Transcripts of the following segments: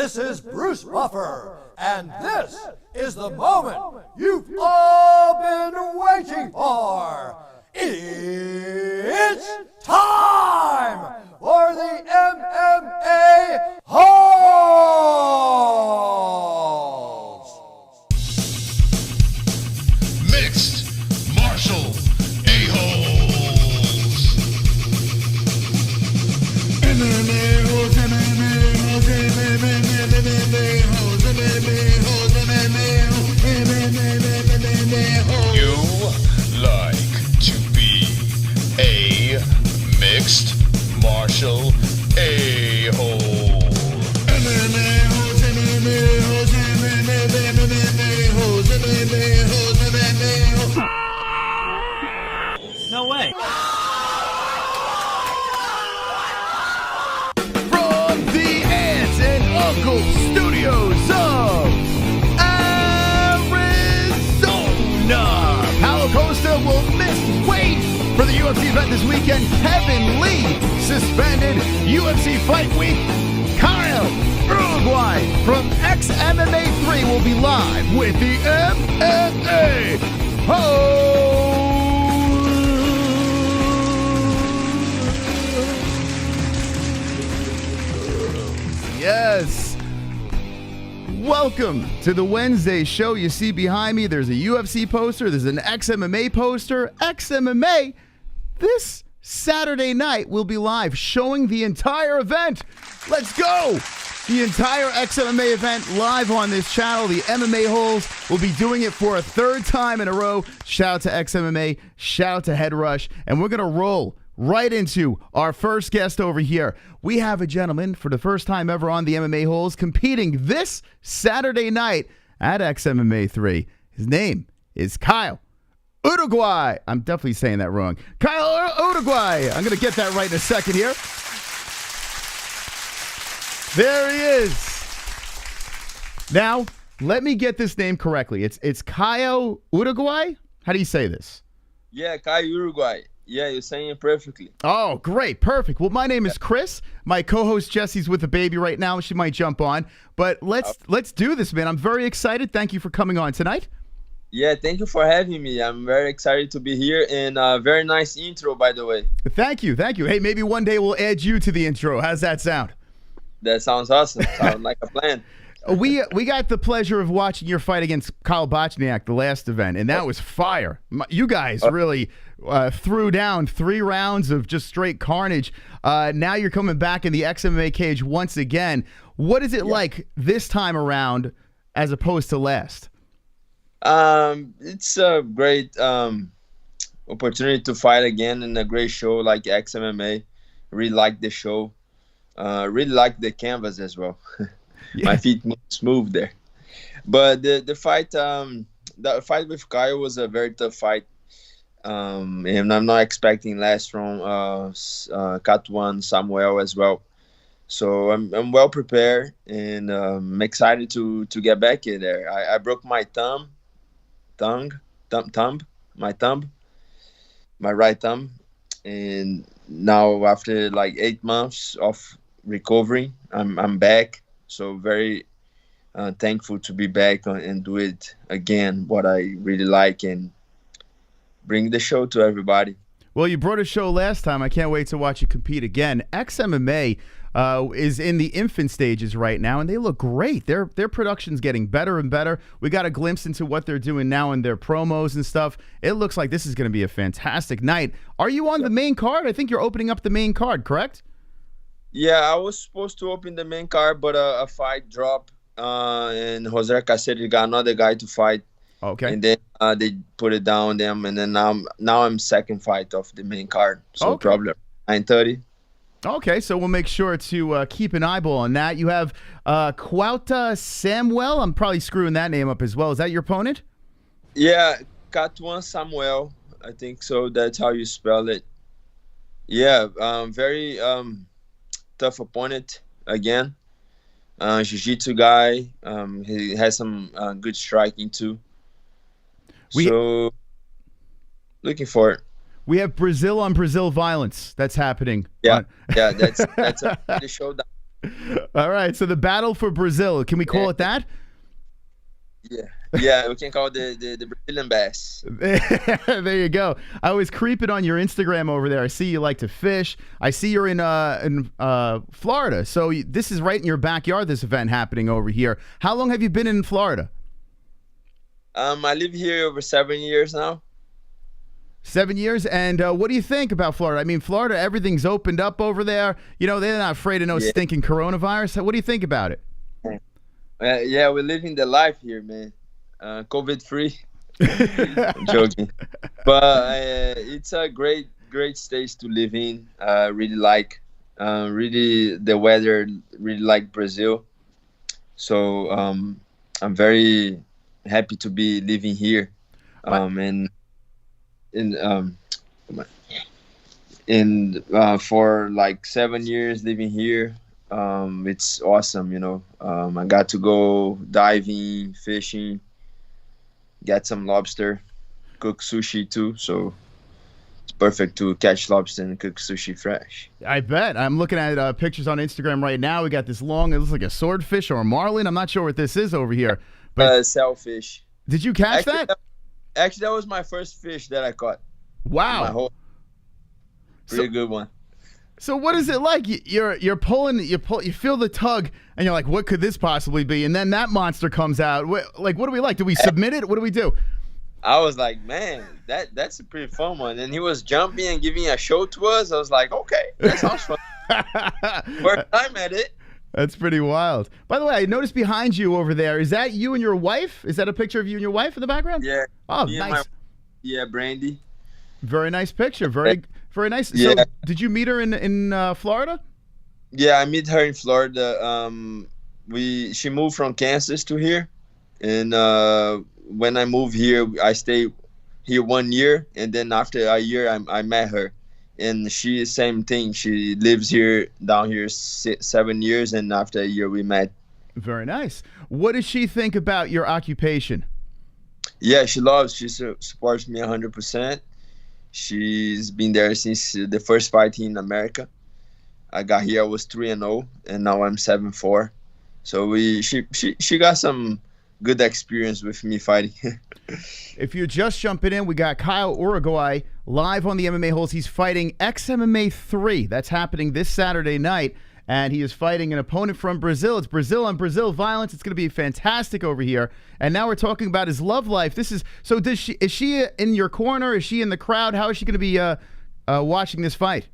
This is Bruce Buffer, and this is the moment you've all been waiting for. It's time for the MMA-Holes! Mixed martial a-holes. MMA-Holes, MMA-Holes, MMA-Holes, MMA-Holes, MMA-Holes. You like to be a mixed martial a-hole. MMA-Holes, MMA-Holes, MMA-Holes, MMA-Holes, MMA-Holes. No way. From the Aunts and Uncles Studios of Arizona, Paulo Costa will miss weight for the UFC event this weekend. Kevin Lee suspended UFC Fight Week. Caio Uruguaia from Xmma 3 will be live with the MMA-Holes. Yes. Welcome to the Wednesday show. You see behind me, there's a UFC poster, there's an XMMA poster. XMMA, this Saturday night, will be live showing the entire event. Let's go! The entire XMMA event live on this channel. The MMA-Holes will be doing it for a third time in a row. Shout out to XMMA, shout out to Head Rush, and we're going to roll right into our first guest over here. We have a gentleman for the first time ever on the MMA-Holes competing this Saturday night at XMMA 3. His name is Caio Uruguaia. I'm definitely saying that wrong. Caio Uruguaia. I'm going to get that right in a second here. There he is. Now, let me get this name correctly. It's Caio Uruguaia? How do you say this? Yeah, Caio Uruguaia. Yeah, you're saying it perfectly. Oh, great. Perfect. Well, my name is Chris. My co-host Jesse's with the baby right now. She might jump on. But let's do this, man. I'm very excited. Thank you for coming on tonight. Yeah, thank you for having me. I'm very excited to be here, and very nice intro, by the way. Thank you. Thank you. Hey, maybe one day we'll add you to the intro. How's that sound? That sounds awesome. Sounds like a plan. We got the pleasure of watching your fight against Kyle Bochniak, the last event, and that was fire. You guys really threw down 3 rounds of just straight carnage. Now you're coming back in the XMMA cage once again. What is it like this time around as opposed to last? It's a great opportunity to fight again in a great show like XMMA. Really like the show. Really like the canvas as well. Yeah. My feet move smooth there. But the fight with Caio was a very tough fight. And I'm not expecting less from Cut One Samuel as well. So I'm well prepared, and I'm excited to get back in there. I broke my my right thumb, and now after like 8 months of recovery, I'm back. So very thankful to be back and do it again, what I really like, and bring the show to everybody. Well, you brought a show last time. I can't wait to watch you compete again. XMMA is in the infant stages right now, and they look great. Their production's getting better and better. We got a glimpse into what they're doing now in their promos and stuff. It looks like this is going to be a fantastic night. Are you on the main card? I think you're opening up the main card, correct? Yeah, I was supposed to open the main card, but a fight dropped, and Jose Caceres got another guy to fight. Okay. And then they put it down them, and then now I'm second fight of the main card. So probably 9:30. Okay, so we'll make sure to keep an eyeball on that. You have Quauta Samuel. I'm probably screwing that name up as well. Is that your opponent? Yeah, Catuan Samuel. I think so. That's how you spell it. Yeah, very tough opponent again. Jiu-jitsu guy. He has some good striking too. So looking for it. We have Brazil on Brazil violence that's happening. Yeah, yeah, that's the showdown. All right, so the battle for Brazil, can we call it that? Yeah, we can call it the Brazilian bass. There you go. I was creeping on your Instagram over there. I see you like to fish. I see you're in Florida, so this is right in your backyard, this event happening over here. How long have you been in Florida? I live here over 7 years now. 7 years, and what do you think about Florida? I mean, Florida, everything's opened up over there. You know, they're not afraid of no stinking coronavirus. What do you think about it? Yeah, we're living the life here, man. COVID-free. I'm joking. But it's a great state to live in. Really like, really the weather, really like Brazil. So I'm very happy to be living here. For like 7 years living here. It's awesome, you know. I got to go diving, fishing, get some lobster, cook sushi too. So it's perfect to catch lobster and cook sushi fresh. I bet. I'm looking at pictures on Instagram right now. We got this long, it looks like a swordfish or a marlin. I'm not sure what this is over here. But sailfish. Did you catch that? Actually, that was my first fish that I caught. Wow. Pretty good one. So what is it like? You're pulling, you feel the tug, and you're like, what could this possibly be? And then that monster comes out. What do we like? Do we submit it? What do we do? I was like, man, that's a pretty fun one. And he was jumping and giving a show to us. I was like, okay, that sounds fun. First time at it. That's pretty wild. By the way, I noticed behind you over there, is that you and your wife? Is that a picture of you and your wife in the background? Yeah. Oh, nice. Brandy. Very nice picture. Very nice. Yeah. So, did you meet her in Florida? Yeah, I met her in Florida. She moved from Kansas to here, and when I moved here, I stayed here 1 year, and then after a year, I met her, and she same thing. She lives here down here 7 years, and after a year, we met. Very nice. What does she think about your occupation? Yeah, she loves. She supports me 100%. She's been there since the first fight in America. I got here, I was 3-0, and now I'm 7-4. So she got some good experience with me fighting. If you're just jumping in, we got Caio Uruguaia live on the MMA-Holes. He's fighting Xmma 3. That's happening this Saturday night, and he is fighting an opponent from Brazil. It's Brazil on Brazil violence. It's going to be fantastic over here. And now we're talking about his love life. Is she in your corner? Is she in the crowd? How is she going to be watching this fight?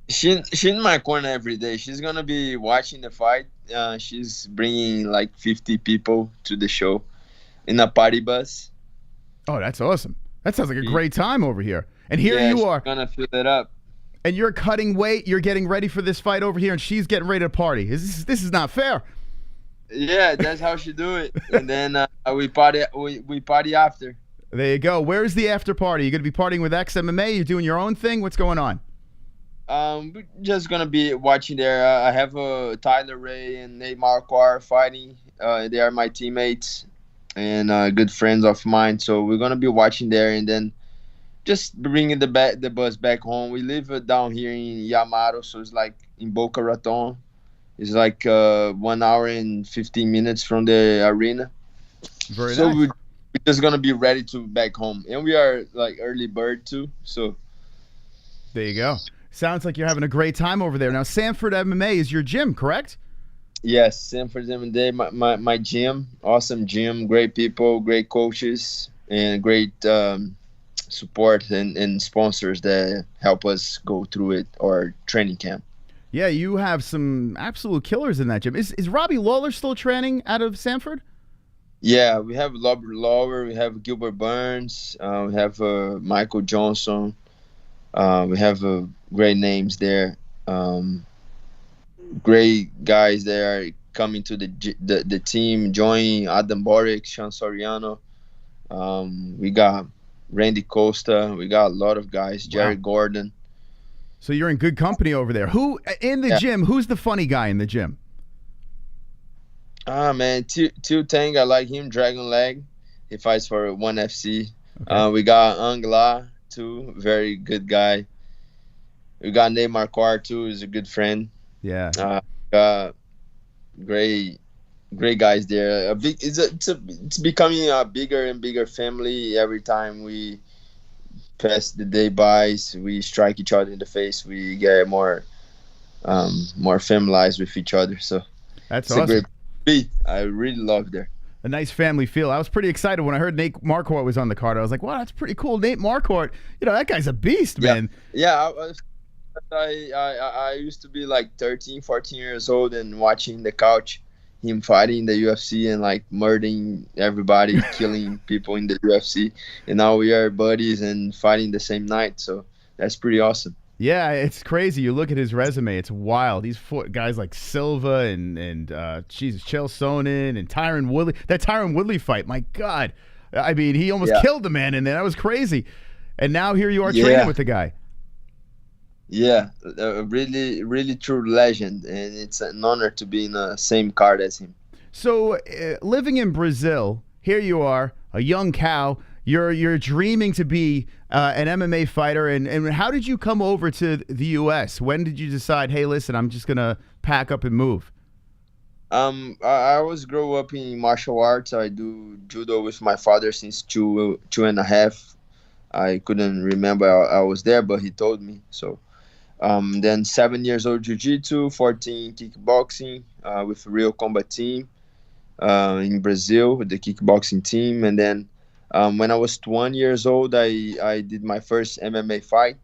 She's in my corner every day. She's going to be watching the fight. She's bringing like 50 people to the show in a party bus. Oh, that's awesome. That sounds like a great time over here. And here you are. She's going to fill it up. And you're cutting weight. You're getting ready for this fight over here, and she's getting ready to party. This is not fair. Yeah, that's how she do it. And then we party after. There you go. Where's the after party? You going to be partying with XMMA? You doing your own thing? What's going on? We're just gonna be watching there. I have Tyler Ray and Nate Marquardt fighting. They are my teammates and good friends of mine. So we're gonna be watching there, and then just bringing the bus back home. We live down here in Yamato, so it's like in Boca Raton. It's like 1 hour and 15 minutes from the arena. Very so nice. We're just gonna be ready to back home, and we are like early bird too. So there you go. Sounds like you're having a great time over there. Now, Sanford MMA is your gym, correct? Yes, Sanford MMA, my gym. Awesome gym, great people, great coaches, and great support and sponsors that help us go through it, our training camp. Yeah, you have some absolute killers in that gym. Is Robbie Lawler still training out of Sanford? Yeah, we have Robert Lawler, we have Gilbert Burns, we have Michael Johnson. We have great names there. Great guys there coming to the team, joining Adam Boric, Sean Soriano. We got Randy Costa. We got a lot of guys. Jerry Gordon. So you're in good company over there. Who in the gym? Who's the funny guy in the gym? Man, Tiu Tang. I like him. Dragon Leg. He fights for 1FC. Okay. We got Angla too. Very good guy. We got Nate Marquardt too. He's a good friend. Yeah. great great guys there. It's becoming a bigger and bigger family every time we pass the day by. We strike each other in the face. We get more familiarized with each other. So That's it's awesome. a great beat. I really love there. A nice family feel. I was pretty excited when I heard Nate Marquardt was on the card. I was like, wow, that's pretty cool. Nate Marquardt, that guy's a beast, man. Yeah. I used to be like 13, 14 years old and watching the couch him fighting in the UFC and like murdering everybody, killing people in the UFC. And now we are buddies and fighting the same night. So that's pretty awesome. Yeah, it's crazy. You look at his resume; it's wild. He's fought guys like Silva and Jesus, Chael Sonnen and Tyron Woodley. That Tyron Woodley fight, my God! I mean, he almost killed the man in there. That was crazy. And now here you are training with the guy. Yeah, a really, really true legend, and it's an honor to be in the same card as him. So, living in Brazil, here you are, a young cow. You're dreaming to be an MMA fighter, and how did you come over to the U.S.? When did you decide, hey, listen, I'm just gonna pack up and move? I was grow up in martial arts. I do judo with my father since two and a half. I couldn't remember I was there, but he told me. So, then 7 years old jiu-jitsu, 14 kickboxing with a real combat team in Brazil with the kickboxing team, and then. When I was 20 years old, I did my first MMA fight,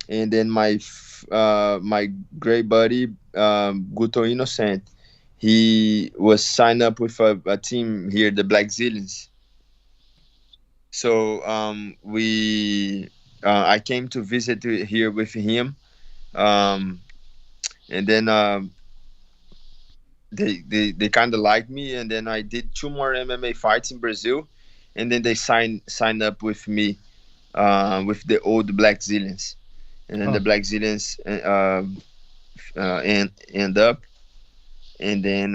and then my great buddy Guto Innocent, he was signed up with a team here, the Black Zillions. So I came to visit here with him, and then they kind of liked me, and then I did 2 more MMA fights in Brazil. And then they signed up with me, with the old Black Zillions, and then the Black Zillions end up, and then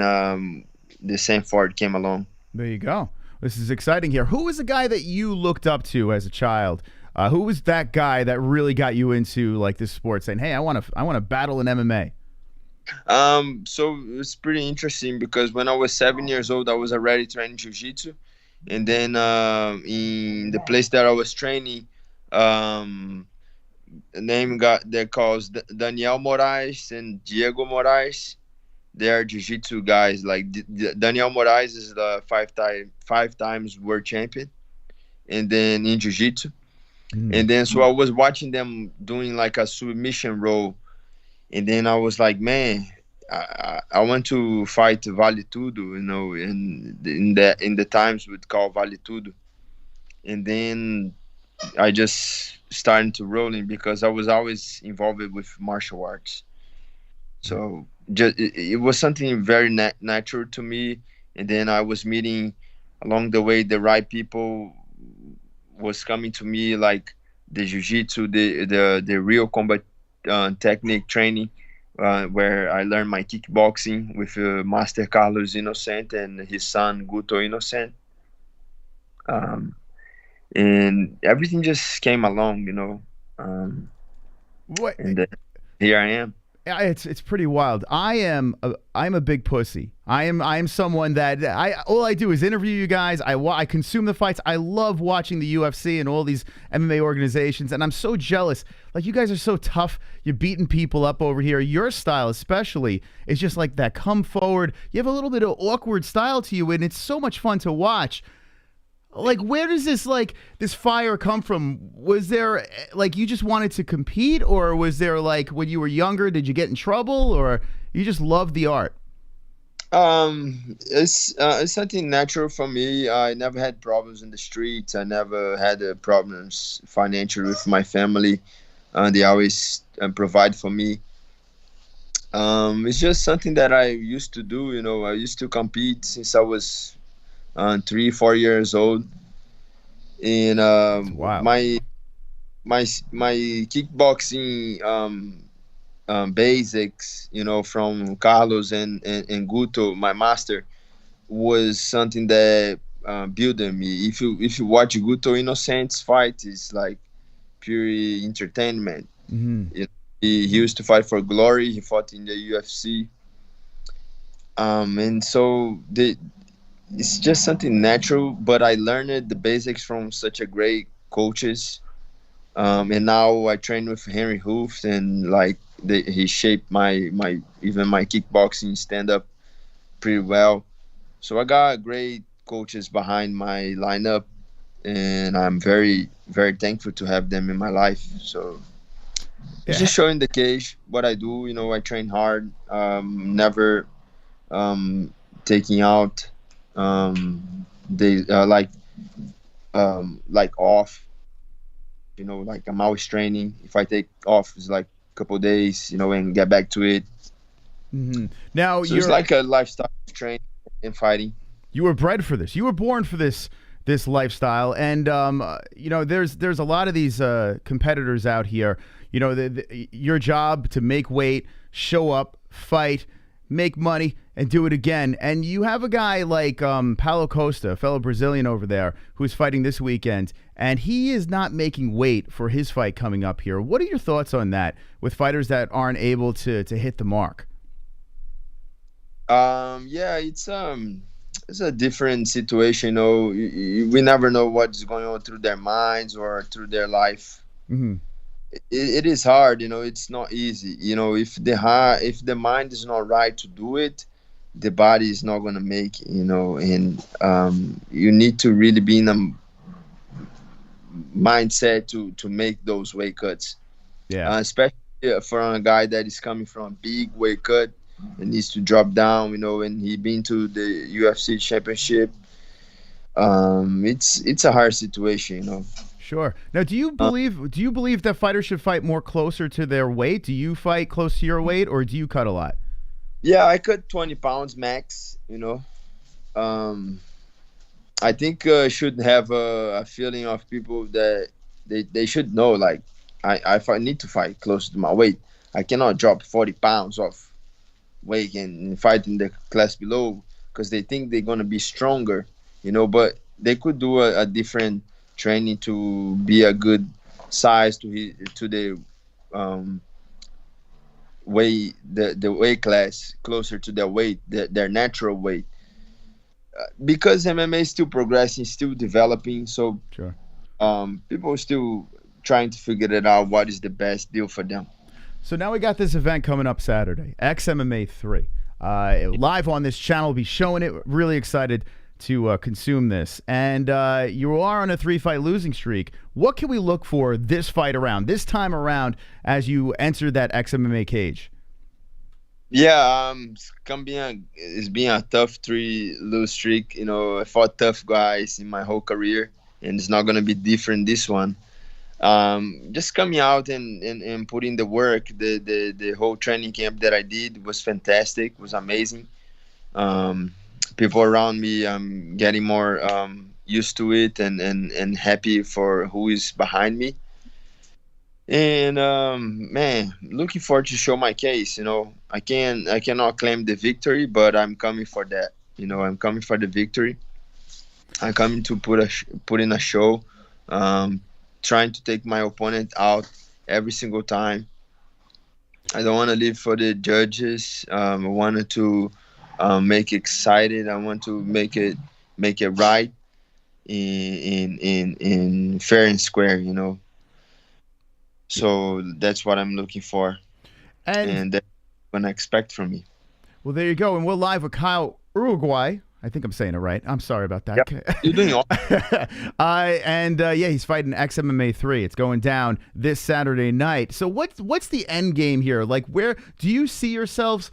the Sanford came along. There you go. This is exciting here. Who was the guy that you looked up to as a child? Who was that guy that really got you into like this sport, saying, "Hey, I want to battle in MMA"? So it's pretty interesting because when I was 7 years old, I was already training jiu-jitsu. And then in the place that I was training, a name they calls Daniel Moraes and Diego Moraes. They are jiu-jitsu guys. Like Daniel Moraes is the five times world champion, and then in jiu-jitsu. And then so I was watching them doing like a submission roll, and then I was like, man, I want to fight Vale Tudo, and in the times we'd call Vale Tudo. And then I just started to rolling because I was always involved with martial arts. So it was something very natural to me. And then I was meeting along the way the right people was coming to me, like the jiu-jitsu, the real combat technique training. Where I learned my kickboxing with Master Carlos Innocent and his son Guto Innocent, and everything just came along, and here I am. It's pretty wild. I'm a big pussy. I am someone that all I do is interview you guys. I consume the fights. I love watching the UFC and all these MMA organizations, and I'm so jealous. Like, you guys are so tough. You're beating people up over here. Your style especially is just like that. Come forward. You have a little bit of awkward style to you, and it's so much fun to watch. Like, where does this fire come from? Was there, like, you just wanted to compete, or was there, like, when you were younger, did you get in trouble, or you just loved the art? It's something natural for me. I never had problems in the streets. I never had problems financially with my family. They always provide for me. It's just something that I used to do. I used to compete since I was 3-4 years old, and wow. my kickboxing basics, from Carlos and Guto, my master, was something that built in me. If you watch Guto Innocent's fight, it's like pure entertainment. He used to fight for glory. He fought in the UFC. And so it's just something natural. But I learned the basics from such a great coaches. And now I train with Henry Hooft, and like he shaped my even my kickboxing stand up pretty well. So I got great coaches behind my lineup, and I'm very very thankful to have them in my life. So it's just showing the cage what I do. You know, I train hard, never taking out they like off. You know, like I'm always training. If I take off, it's like a couple of days, you know, and get back to it. Now So you're it's like a lifestyle training and fighting. you were bred for this. You were born for this lifestyle, and you know, there's a lot of these competitors out here. You know, your job to make weight, show up, fight, make money, and do it again. And you have a guy like Paulo Costa, a fellow Brazilian over there, who's fighting this weekend, and he is not making weight for his fight coming up here. What are your thoughts on that with fighters that aren't able to hit the mark? Yeah, it's a different situation. You know, we never know what's going on through their minds or through their life. It is hard. You know, it's not easy. You know, if the mind is not right to do it, the body is not gonna make it. You know, and you need to really be in a mindset to make those weight cuts. Yeah. Especially for a guy that is coming from a big weight cut and needs to drop down, you know, and he been to the UFC championship. It's a hard situation, you know. Sure. Now, do you believe that fighters should fight more closer to their weight? Do you fight close to your weight, or do you cut a lot? Yeah, I cut 20 pounds max, you know. I think should have a feeling of people that they should know, like, I need to fight close to my weight. I cannot drop 40 pounds off weight and fight in the class below because they think they're going to be stronger, you know, but they could do a different training to be a good size to the weight, the weight class closer to their weight, their natural weight. Because MMA is still progressing, still developing, so Sure. People are still trying to figure it out what is the best deal for them. So now we got this event coming up Saturday, XMMA 3. Live on this channel, we'll be showing it. Really excited to consume this. And you are on a 3-fight losing streak. What can we look for this time around, as you enter that XMMA cage? Yeah, it's been a tough 3 lose streak. You know, I fought tough guys in my whole career, and it's not gonna be different this one. Just coming out and putting the work, the whole training camp that I did was fantastic, was amazing. People around me, I'm getting more used to it and happy for who is behind me. And man, looking forward to show my case. You know, I cannot claim the victory, but I'm coming for that. You know, I'm coming for the victory. I'm coming to put in a show, trying to take my opponent out every single time. I don't want to live for the judges. I wanted to make it excited. I want to make it right in fair and square. You know. So that's what I'm looking for, and that's what I expect from me. Well, there you go. And we're live with Caio Uruguaia. I think I'm saying it right. I'm sorry about that. Yep. You're doing all. Yeah, he's fighting XMMA 3. It's going down this Saturday night. So what's the end game here? Like, where do you see yourselves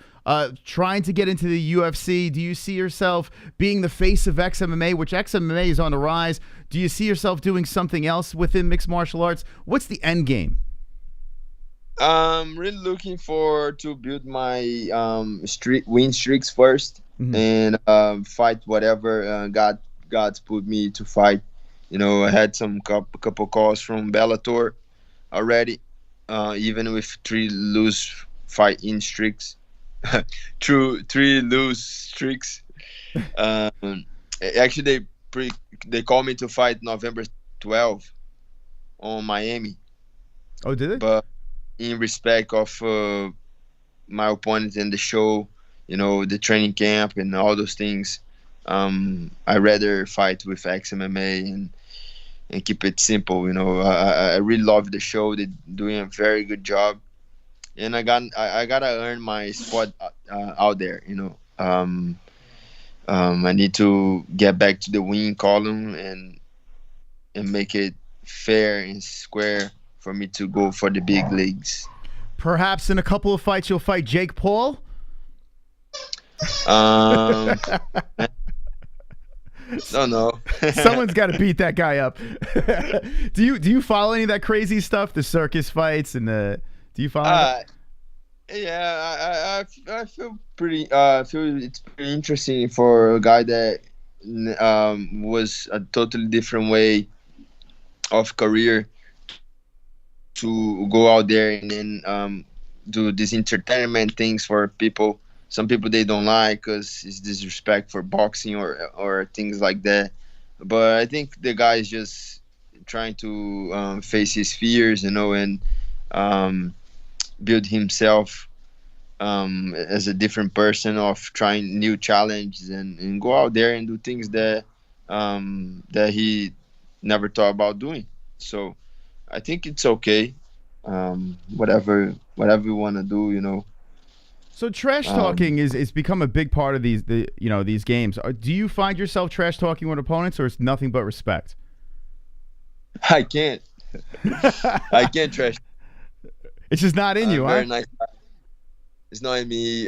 trying to get into the UFC? Do you see yourself being the face of XMMA, which XMMA is on the rise? Do you see yourself doing something else within mixed martial arts? What's the end game? I'm really looking forward to build my win streaks first, and fight whatever God's put me to fight. You know, I had some couple calls from Bellator already, even with 3 lose fight in streaks. True, 3 lose streaks. Actually, they called me to fight November 12 on Miami. Oh, did they? But in respect of my opponent in the show, the training camp and all those things. I rather fight with XMMA and keep it simple. I really love the show. They're doing a very good job, and I gotta earn my spot out there. I need to get back to the win column and make it fair and square for me to go for the big leagues. Perhaps in a couple of fights you'll fight Jake Paul? Don't know. Someone's got to beat that guy up. Do you follow any of that crazy stuff, the circus fights and do you follow that? Yeah, I feel pretty. Feel it's pretty interesting for a guy that was a totally different way of career to go out there and then do these entertainment things for people. Some people they don't like because it's disrespect for boxing or things like that. But I think the guy is just trying to face his fears, and build himself as a different person, of trying new challenges and go out there and do things that he never thought about doing. So I think it's okay. Whatever you want to do, So trash talking is become a big part of these games. Do you find yourself trash talking with opponents, or it's nothing but respect? I can't. I can't trash. It's just not in you, huh? Very nice guy. It's not in me.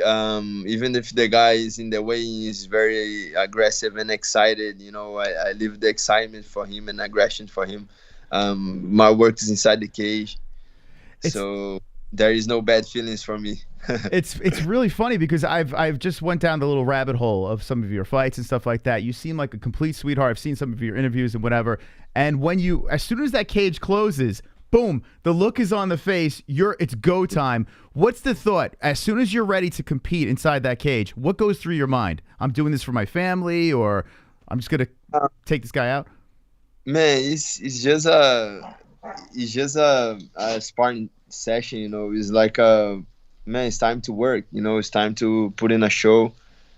Even if the guy is in the way, he's very aggressive and excited. I live the excitement for him and aggression for him. My work is inside the cage, so there is no bad feelings for me. It's really funny because I've just went down the little rabbit hole of some of your fights and stuff like that. You seem like a complete sweetheart. I've seen some of your interviews and whatever. And as soon as that cage closes, boom, the look is on the face. It's go time. What's the thought? As soon as you're ready to compete inside that cage, what goes through your mind? I'm doing this for my family, or I'm just gonna take this guy out? Man, it's just a sparring session. It's like it's time to work. It's time to put in a show,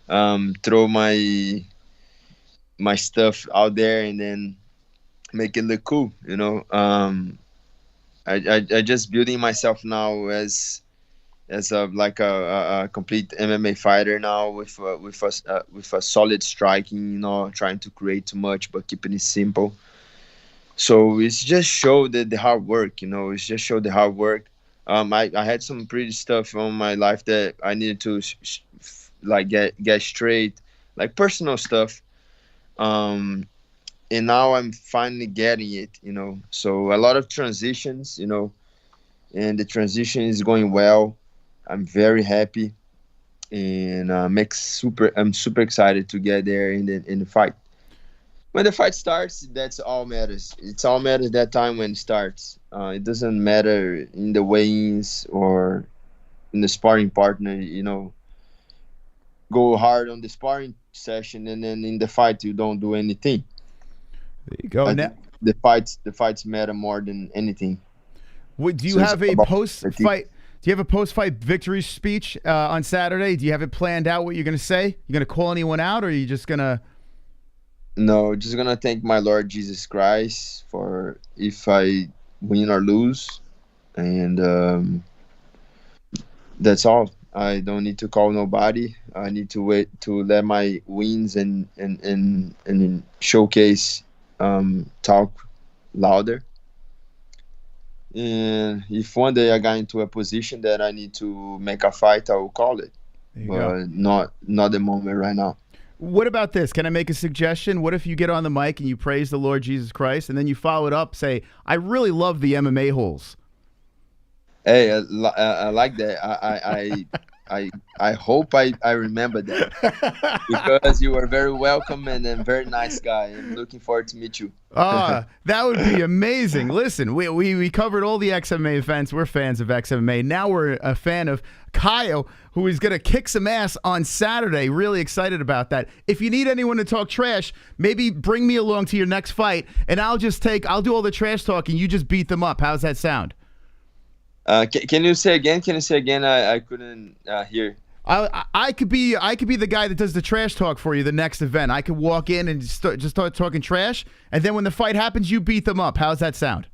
throw my stuff out there, and then make it look cool. I just building myself now as a complete MMA fighter now with a solid striking, trying to create too much but keeping it simple. So it's just show the hard work, it's just show the hard work. I had some pretty stuff on my life that I needed to get straight, like personal stuff. And now I'm finally getting it, So a lot of transitions, and the transition is going well. I'm very happy, and I'm super excited to get there in the fight. When the fight starts, that's all matters. It's all matters that time when it starts. It doesn't matter in the weigh-ins or in the sparring partner, Go hard on the sparring session, and then in the fight you don't do anything. There you go. The fights matter more than anything. Do you have a post-fight? Do you have a post-fight victory speech on Saturday? Do you have it planned out? What you're gonna say? You gonna call anyone out, or are you just gonna? No, just gonna thank my Lord Jesus Christ for if I win or lose, and that's all. I don't need to call nobody. I need to wait to let my wins and showcase talk louder. And if one day I got into a position that I need to make a fight, I will call it. But not the moment right now. What about this? Can I make a suggestion? What if you get on the mic and you praise the Lord Jesus Christ, and then you follow it up, say, I really love the MMA-Holes? Hey, I like that. I hope I remember that, because you are very welcome and a very nice guy. I'm looking forward to meet you. That would be amazing. Listen, we covered all the XMMA events. We're fans of XMMA. Now we're a fan of Caio, who is going to kick some ass on Saturday. Really excited about that. If you need anyone to talk trash, maybe bring me along to your next fight, and I'll do all the trash talking. You just beat them up. How's that sound? Can you say again? I couldn't hear. I could be the guy that does the trash talk for you the next event. I could walk in and just start talking trash, and then when the fight happens, you beat them up. How's that sound?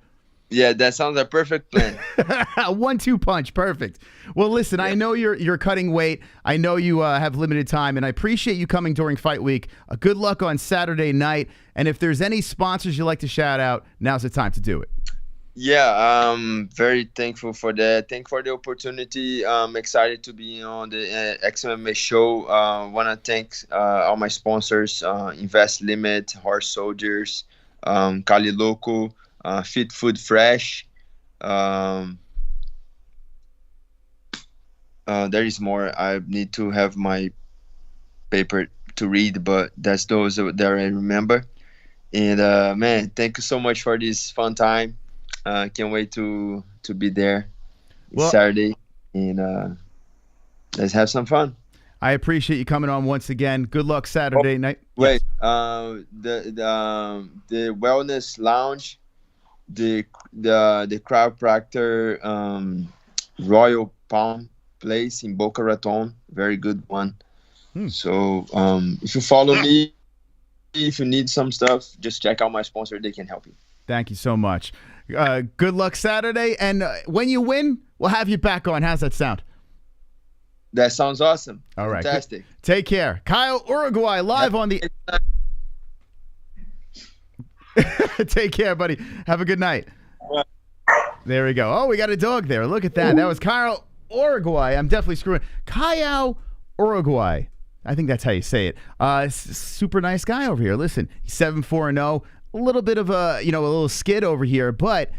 Yeah, that sounds a perfect plan. 1-2 punch, perfect. Well, listen, I know you're cutting weight. I know you have limited time, and I appreciate you coming during fight week. Good luck on Saturday night, and if there's any sponsors you'd like to shout out, now's the time to do it. Yeah, I'm very thankful for that. Thank for the opportunity. I'm excited to be on the XMMA show. Want to thank all my sponsors, Invest Limit, Horse Soldiers, Cali Loco, Fit Food Fresh. There is more. I need to have my paper to read, but that's those that I remember. And man, thank you so much for this fun time. Can't wait to be there Saturday, and let's have some fun. I appreciate you coming on once again. Good luck Saturday night. Wait, the wellness lounge, the chiropractor, Royal Palm place in Boca Raton, very good one. So if you follow me, if you need some stuff, just check out my sponsor. They can help you. Thank you so much. Good luck Saturday, and when you win, we'll have you back on. How's that sound? That sounds awesome. All right. Fantastic. Take care. Caio Uruguaia live on the... Take care, buddy. Have a good night. There we go. Oh, we got a dog there. Look at that. That was Caio Uruguaia. I'm definitely screwing. Caio Uruguaia. I think that's how you say it. Super nice guy over here. Listen, he's 7-4-0. A little bit of a little skid over here, but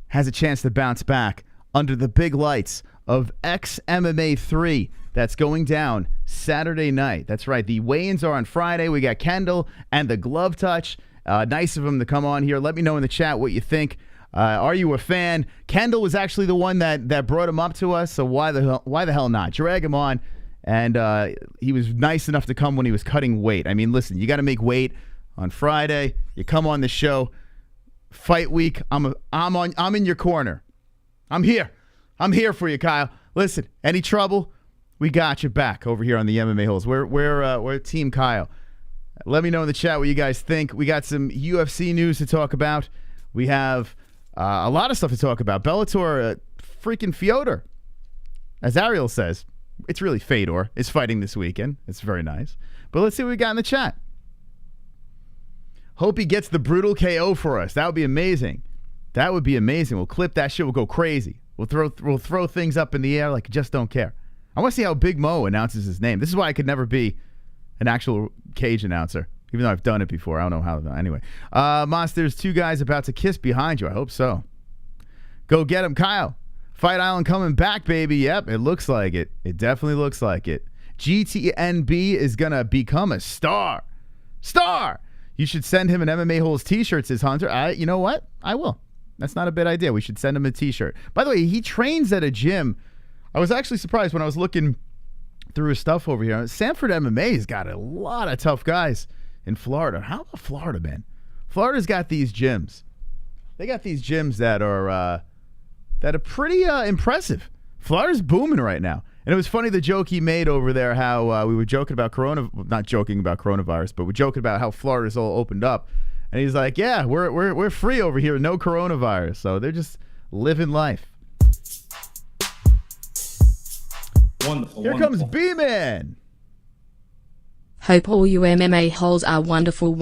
has a chance to bounce back under the big lights of XMMA 3 that's going down Saturday night. That's right. The weigh-ins are on Friday. We got Kendall and the Glove Touch. Nice of him to come on here. Let me know in the chat what you think. Are you a fan? Kendall was actually the one that brought him up to us, so why the hell not? Drag him on, and he was nice enough to come when he was cutting weight. I mean, listen, you got to make weight. On Friday, you come on the show. Fight week, I'm in your corner. I'm here for you, Kyle. Listen, any trouble, we got you back over here on the MMA-Holes. We're Team Kyle. Let me know in the chat what you guys think. We got some UFC news to talk about. We have a lot of stuff to talk about. Bellator, freaking Fyodor, as Ariel says, it's really Fedor is fighting this weekend. It's very nice. But let's see what we got in the chat. Hope he gets the brutal KO for us. That would be amazing. That would be amazing. We'll clip that shit. We'll go crazy. We'll throw things up in the air like you just don't care. I want to see how Big Mo announces his name. This is why I could never be an actual cage announcer, even though I've done it before. I don't know how. Anyway, Moss, there's two guys about to kiss behind you. I hope so. Go get him, Kyle. Fight Island coming back, baby. Yep, it looks like it. It definitely looks like it. GTNB is going to become a star. Star! You should send him an MMA-Holes t-shirt, says Hunter. You know what? I will. That's not a bad idea. We should send him a t-shirt. By the way, he trains at a gym. I was actually surprised when I was looking through his stuff over here. Sanford MMA's got a lot of tough guys in Florida. How about Florida, man? Florida's got these gyms. They got these gyms that are pretty impressive. Florida's booming right now. And it was funny the joke he made over there, how we were joking about not joking about coronavirus, but we're joking about how Florida's all opened up. And he's like, yeah, we're free over here, no coronavirus. So they're just living life. Wonderful. Here comes B-Man. Hope all you MMA holes are wonderful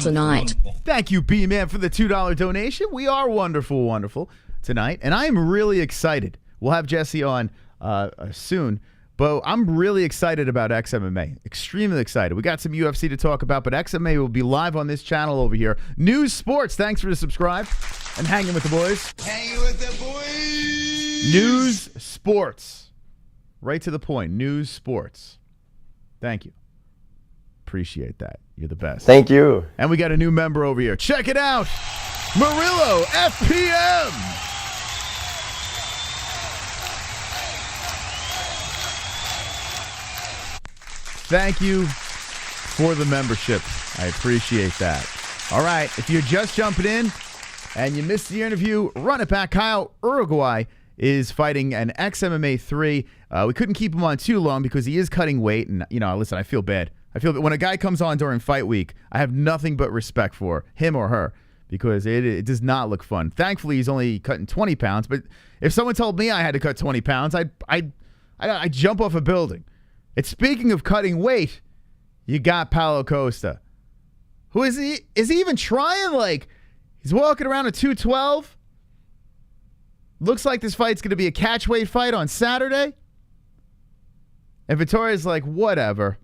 tonight. Thank you, B-Man, for the $2 donation. We are wonderful tonight. And I am really excited. We'll have Jesse on soon, but I'm really excited about XMMA. Extremely excited. We got some UFC to talk about, but XMMA will be live on this channel over here. News Sports, thanks for the subscribe and hanging with the boys. Hanging with the boys. News Sports. Right to the point. News Sports. Thank you. Appreciate that. You're the best. Thank you. And we got a new member over here. Check it out. Murillo FPM. Thank you for the membership. I appreciate that. All right, if you're just jumping in and you missed the interview, run it back. Caio Uruguaia is fighting an ex-MMA 3. We couldn't keep him on too long because he is cutting weight. And, listen, I feel bad. I feel that when a guy comes on during fight week, I have nothing but respect for him or her because it does not look fun. Thankfully, he's only cutting 20 pounds. But if someone told me I had to cut 20 pounds, I'd jump off a building. And speaking of cutting weight, you got Paulo Costa. Who is he? Is he even trying? Like, he's walking around at 212. Looks like this fight's going to be a catchweight fight on Saturday. And Vettori's like, whatever.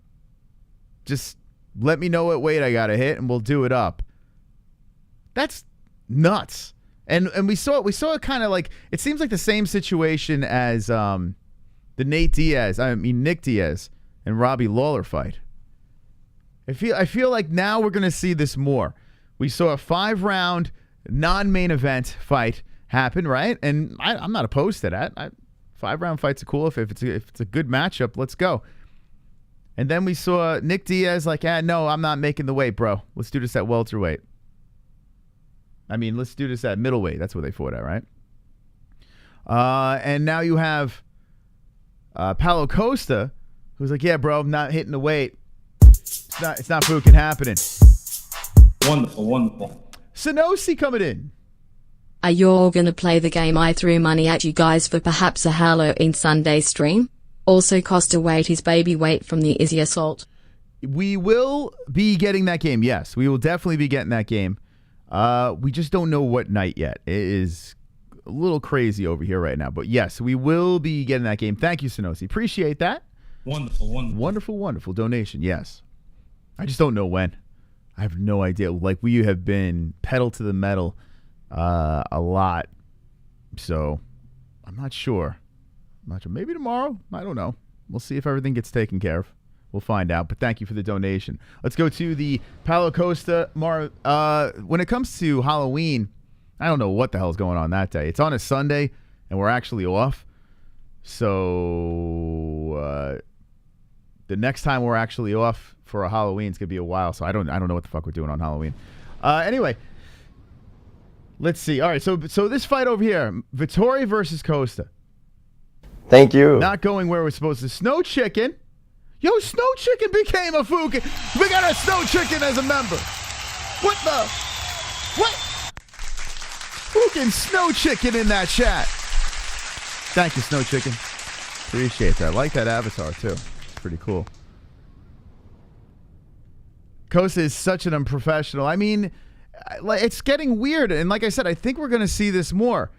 Just let me know what weight I got to hit and we'll do it up. That's nuts. And we saw it kind of like, it seems like the same situation as the Nick Diaz and Robbie Lawler fight. I feel like now we're going to see this more. We saw a 5-round non-main event fight happen, right? And I'm not opposed to that. 5-round fights are cool. If it's a good matchup, let's go. And then we saw Nick Diaz like, no, I'm not making the weight, bro. Let's do this at welterweight. Let's do this at middleweight. That's what they fought at, right? And now you have Paulo Costa, who's like, yeah, bro, I'm not hitting the weight. It's not fucking happening. Wonderful. Sonosi coming in. Are you all gonna play the game I threw money at you guys for perhaps a Halloween Sunday stream? Also Costa weighed his baby weight from the IZZY assault. We will be getting that game, yes. We will definitely be getting that game. We just don't know what night yet. It is a little crazy over here right now. But yes, we will be getting that game. Thank you, Sonosi. Appreciate that. Wonderful donation, yes. I just don't know when. I have no idea. Like, we have been pedal to the metal a lot. So, I'm not sure. Maybe tomorrow. I don't know. We'll see if everything gets taken care of. We'll find out. But thank you for the donation. Let's go to the Paulo Costa. When it comes to Halloween, I don't know what the hell is going on that day. It's on a Sunday, and we're actually off. So the next time we're actually off for a Halloween is gonna be a while. So I don't know what the fuck we're doing on Halloween. Anyway, let's see. All right, so this fight over here, Vettori versus Costa. Thank you. Not going where we're supposed to. Snow Chicken. Yo, Snow Chicken became a fucking. We got a Snow Chicken as a member. What? Fucking Snow Chicken in that chat. Thank you, Snow Chicken. Appreciate that. I like that avatar, too. It's pretty cool. Costa is such an unprofessional. It's getting weird. And like I said, I think we're going to see this more.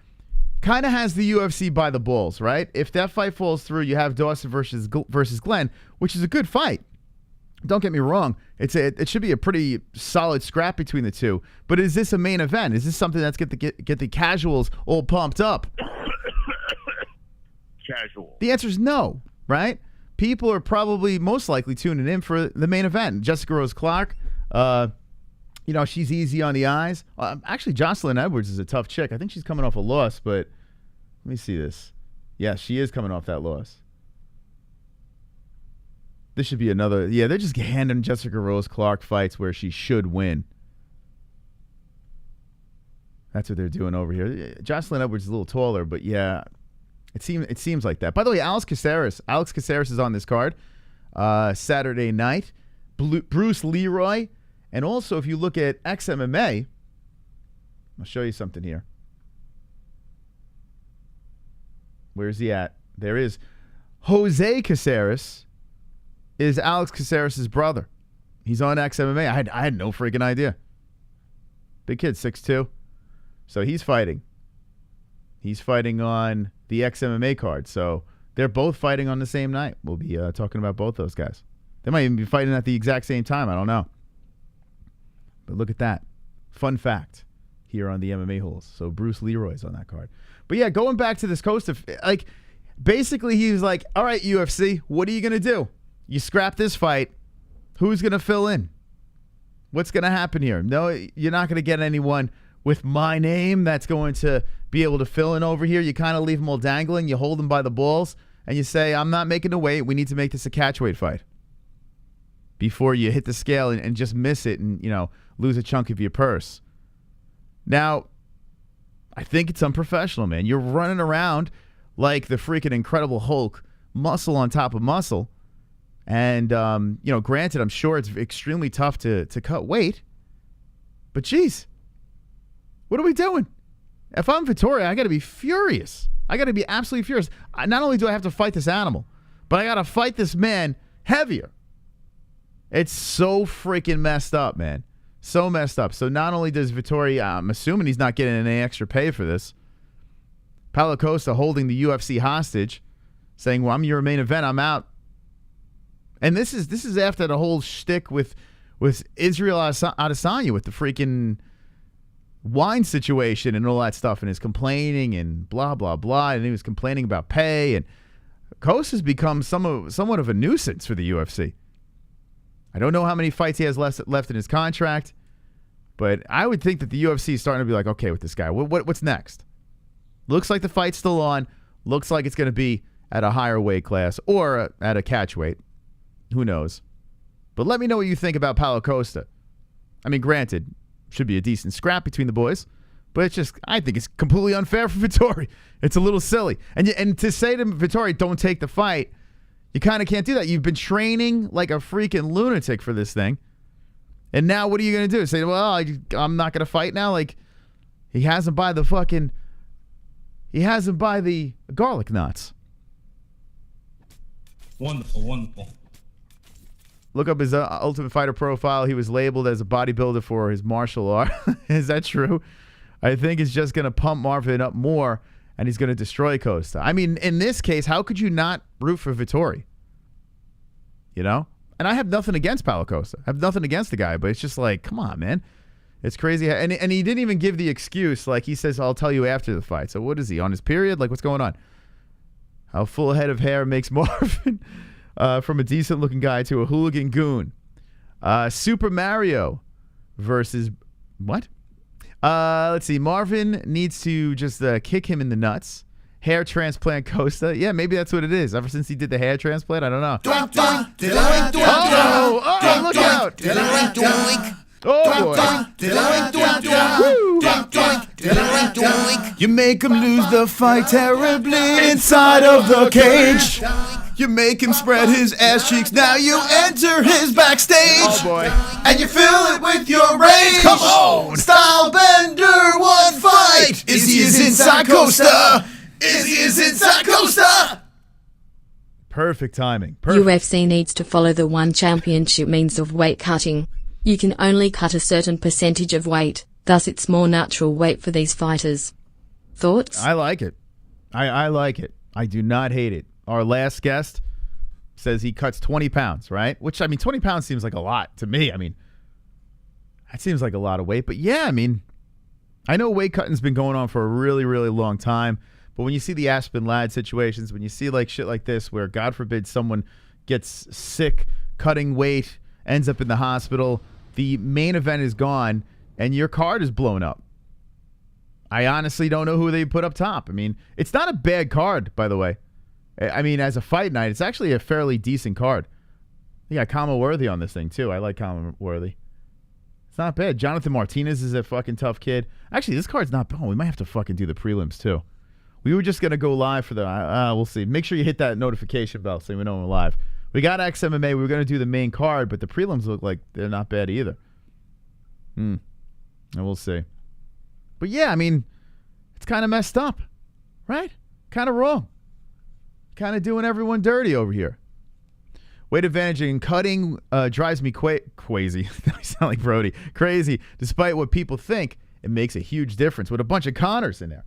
Kind of has the UFC by the balls, right? If that fight falls through, you have Dawson versus Glenn, which is a good fight. Don't get me wrong. It should be a pretty solid scrap between the two. But is this a main event? Is this something that's get the casuals all pumped up? Casual. The answer is no, right? People are probably most likely tuning in for the main event. Jessica Rose Clark, she's easy on the eyes. Actually, Jocelyn Edwards is a tough chick. I think she's coming off a loss, but let me see this. Yeah, she is coming off that loss. This should be another. Yeah, they're just handing Jessica Rose Clark fights where she should win. That's what they're doing over here. Jocelyn Edwards is a little taller, but yeah, it seems like that. By the way, Alex Caceres is on this card Saturday night. Bruce Leroy. And also, if you look at XMMA, I'll show you something here. Where's he at? There is Jose Caceres is Alex Caceres' brother. He's on XMMA. I had no freaking idea. Big kid, 6'2". So he's fighting. He's fighting on the XMMA card. So they're both fighting on the same night. We'll be talking about both those guys. They might even be fighting at the exact same time. I don't know. But look at that. Fun fact here on the MMA-Holes. So Bruce Leroy's on that card. But yeah, going back to this Costa, basically he was like, all right, UFC, what are you going to do? You scrap this fight. Who's going to fill in? What's going to happen here? No, you're not going to get anyone with my name that's going to be able to fill in over here. You kind of leave them all dangling. You hold them by the balls, and you say, I'm not making the weight. We need to make this a catchweight fight. Before you hit the scale and just miss it and, lose a chunk of your purse. Now, I think it's unprofessional, man. You're running around like the freaking Incredible Hulk, muscle on top of muscle. And, granted, I'm sure it's extremely tough to cut weight. But, geez, what are we doing? If I'm Vettori, I got to be furious. I got to be absolutely furious. Not only do I have to fight this animal, but I got to fight this man heavier. It's so freaking messed up, man. So messed up. So not only does Vettori, I'm assuming he's not getting any extra pay for this. Paulo Costa holding the UFC hostage, saying, well, I'm your main event, I'm out. And this is after the whole shtick with Israel Adesanya with the freaking wine situation and all that stuff, and his complaining and blah, blah, blah. And he was complaining about pay. And Costa's become somewhat of a nuisance for the UFC. I don't know how many fights he has left in his contract, but I would think that the UFC is starting to be like, okay with this guy. What's next? Looks like the fight's still on. Looks like it's going to be at a higher weight class or at a catch weight. Who knows? But let me know what you think about Paulo Costa. I mean, granted, should be a decent scrap between the boys, but I think it's completely unfair for Vettori. It's a little silly. And to say to Vettori, don't take the fight, you kind of can't do that. You've been training like a freaking lunatic for this thing. And now what are you going to do? Say, well, I'm not going to fight now? Like, he has him by the garlic knots. Wonderful, wonderful. Look up his Ultimate Fighter profile. He was labeled as a bodybuilder for his martial art. Is that true? I think it's just going to pump Marvin up more, and he's going to destroy Costa. I mean, in this case, how could you not root for Vettori? You know? And I have nothing against Paulo Costa. I have nothing against the guy, but it's just like, come on, man. It's crazy. And he didn't even give the excuse. Like, he says, I'll tell you after the fight. So what is he, on his period? Like, what's going on? How full head of hair makes Marvin from a decent-looking guy to a hooligan goon. Super Mario versus what? Let's see. Marvin needs to just kick him in the nuts. Hair transplant Costa. Yeah, maybe that's what it is. Ever since he did the hair transplant, I don't know. Oh, look out. Oh, boy. You make him lose the fight terribly inside of the cage. You make him spread his ass cheeks. Now you enter his backstage. Oh, boy. And you fill it with your rage. Come on. Style bender, one fight. Izzy is inside Costa. Izzy is inside Costa. Perfect timing. Perfect. UFC needs to follow the one championship means of weight cutting. You can only cut a certain percentage of weight, thus it's more natural weight for these fighters. Thoughts? I like it. I like it. I do not hate it. Our last guest says he cuts 20 pounds, right? Which, I mean, 20 pounds seems like a lot to me. I mean, that seems like a lot of weight. But yeah, I mean, I know weight cutting's been going on for a really, really long time. But when you see the Aspen Ladd situations, when you see like shit like this where, God forbid, someone gets sick, cutting weight, ends up in the hospital, the main event is gone, and your card is blown up. I honestly don't know who they put up top. I mean, it's not a bad card, by the way. I mean, as a fight night, it's actually a fairly decent card. You got Kama Worthy on this thing, too. I like Kama Worthy. It's not bad. Jonathan Martinez is a fucking tough kid. Actually, this card's not bad. Oh, we might have to fucking do the prelims, too. We were just going to go live for the... we'll see. Make sure you hit that notification bell so we know we're live. We got XMMA. We were going to do the main card, but the prelims look like they're not bad either. And we'll see. But yeah, I mean, it's kind of messed up, right? Kind of wrong. Kind of doing everyone dirty over here. Weight advantage in cutting drives me crazy. I sound like Brody. Crazy. Despite what people think, it makes a huge difference with a bunch of Conors in there.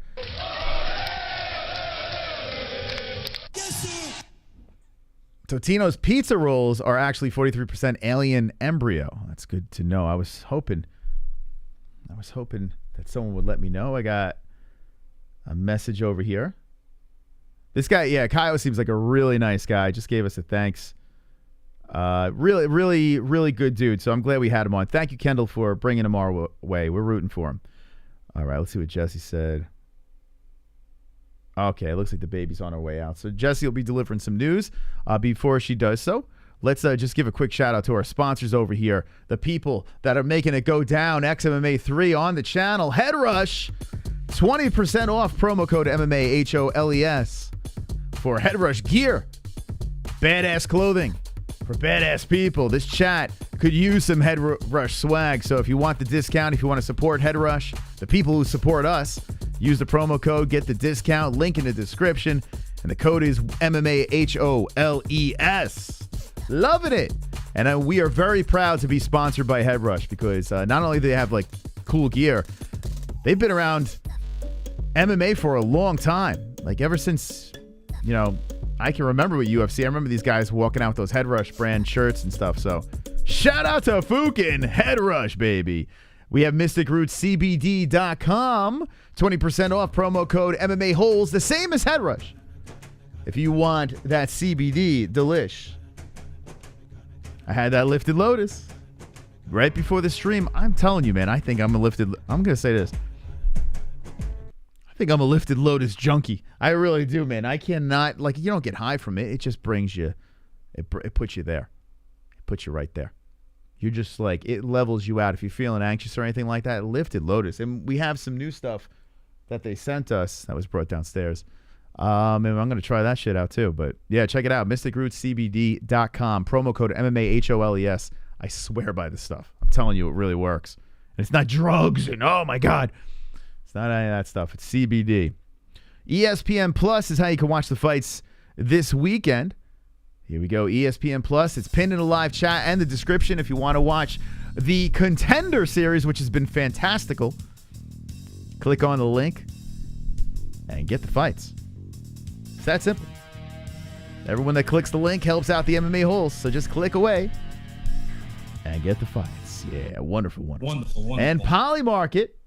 Totino's pizza rolls are actually 43% alien embryo. That's good to know. I was hoping that someone would let me know. I got a message over here. This guy, yeah, Caio seems like a really nice guy. Just gave us a thanks. Really, really, really good dude. So I'm glad we had him on. Thank you, Kendall, for bringing him our way. We're rooting for him. All right, let's see what Jesse said. Okay, it looks like the baby's on her way out. So Jesse will be delivering some news. Before she does so, let's just give a quick shout out to our sponsors over here. The people that are making it go down. XMMA 3 on the channel. Head Rush. 20% off, promo code MMA HOLES. for Head Rush gear. Badass clothing for badass people. This chat could use some Head Rush swag. So if you want the discount, if you want to support Head Rush, the people who support us, use the promo code, get the discount, link in the description, and the code is MMAHOLES. Loving it. And we are very proud to be sponsored by Head Rush because not only do they have like cool gear, they've been around MMA for a long time. Like ever since, you know, I can remember with UFC. I remember these guys walking out with those Head Rush brand shirts and stuff. So shout out to Fukin Head Rush, baby. We have mysticrootcbd.com. 20% off, promo code MMA-Holes, the same as Head Rush. If you want that CBD, delish. I had that Lifted Lotus right before the stream. I'm telling you, man, I think I'm going to say this. I think I'm a Lifted Lotus junkie. I really do, man. I cannot, like, you don't get high from it. It just brings you, it puts you there. It puts you right there. You're just like, it levels you out. If you're feeling anxious or anything like that, Lifted Lotus. And we have some new stuff that they sent us that was brought downstairs. And I'm going to try that shit out too. But yeah, check it out. mysticrootcbd.com. Promo code MMAHOLES. I swear by this stuff. I'm telling you, it really works. And it's not drugs and oh my God. It's not any of that stuff. It's CBD. ESPN Plus is how you can watch the fights this weekend. Here we go. ESPN Plus. It's pinned in the live chat and the description if you want to watch the Contender Series, which has been fantastical. Click on the link and get the fights. It's that simple. Everyone that clicks the link helps out the MMA Holes, so just click away and get the fights. Yeah, wonderful. Wonderful. And Poly Market.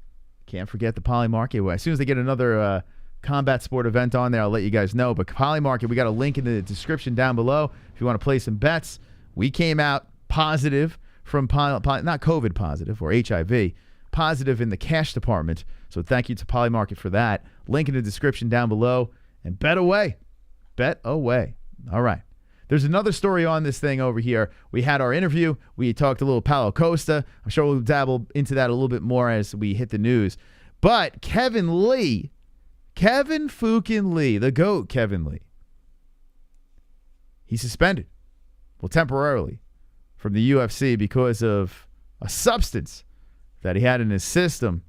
Can't forget the Poly Market. As soon as they get another combat sport event on there, I'll let you guys know. But Poly Market, we got a link in the description down below if you want to play some bets. We came out positive from not COVID positive or HIV, positive in the cash department. So thank you to Poly Market for that. Link in the description down below. And bet away. Bet away. All right. There's another story on this thing over here. We had our interview. We talked a little Paulo Costa. I'm sure we'll dabble into that a little bit more as we hit the news. But Kevin fucking Lee, the GOAT Kevin Lee, he's suspended, well, temporarily, from the UFC because of a substance that he had in his system.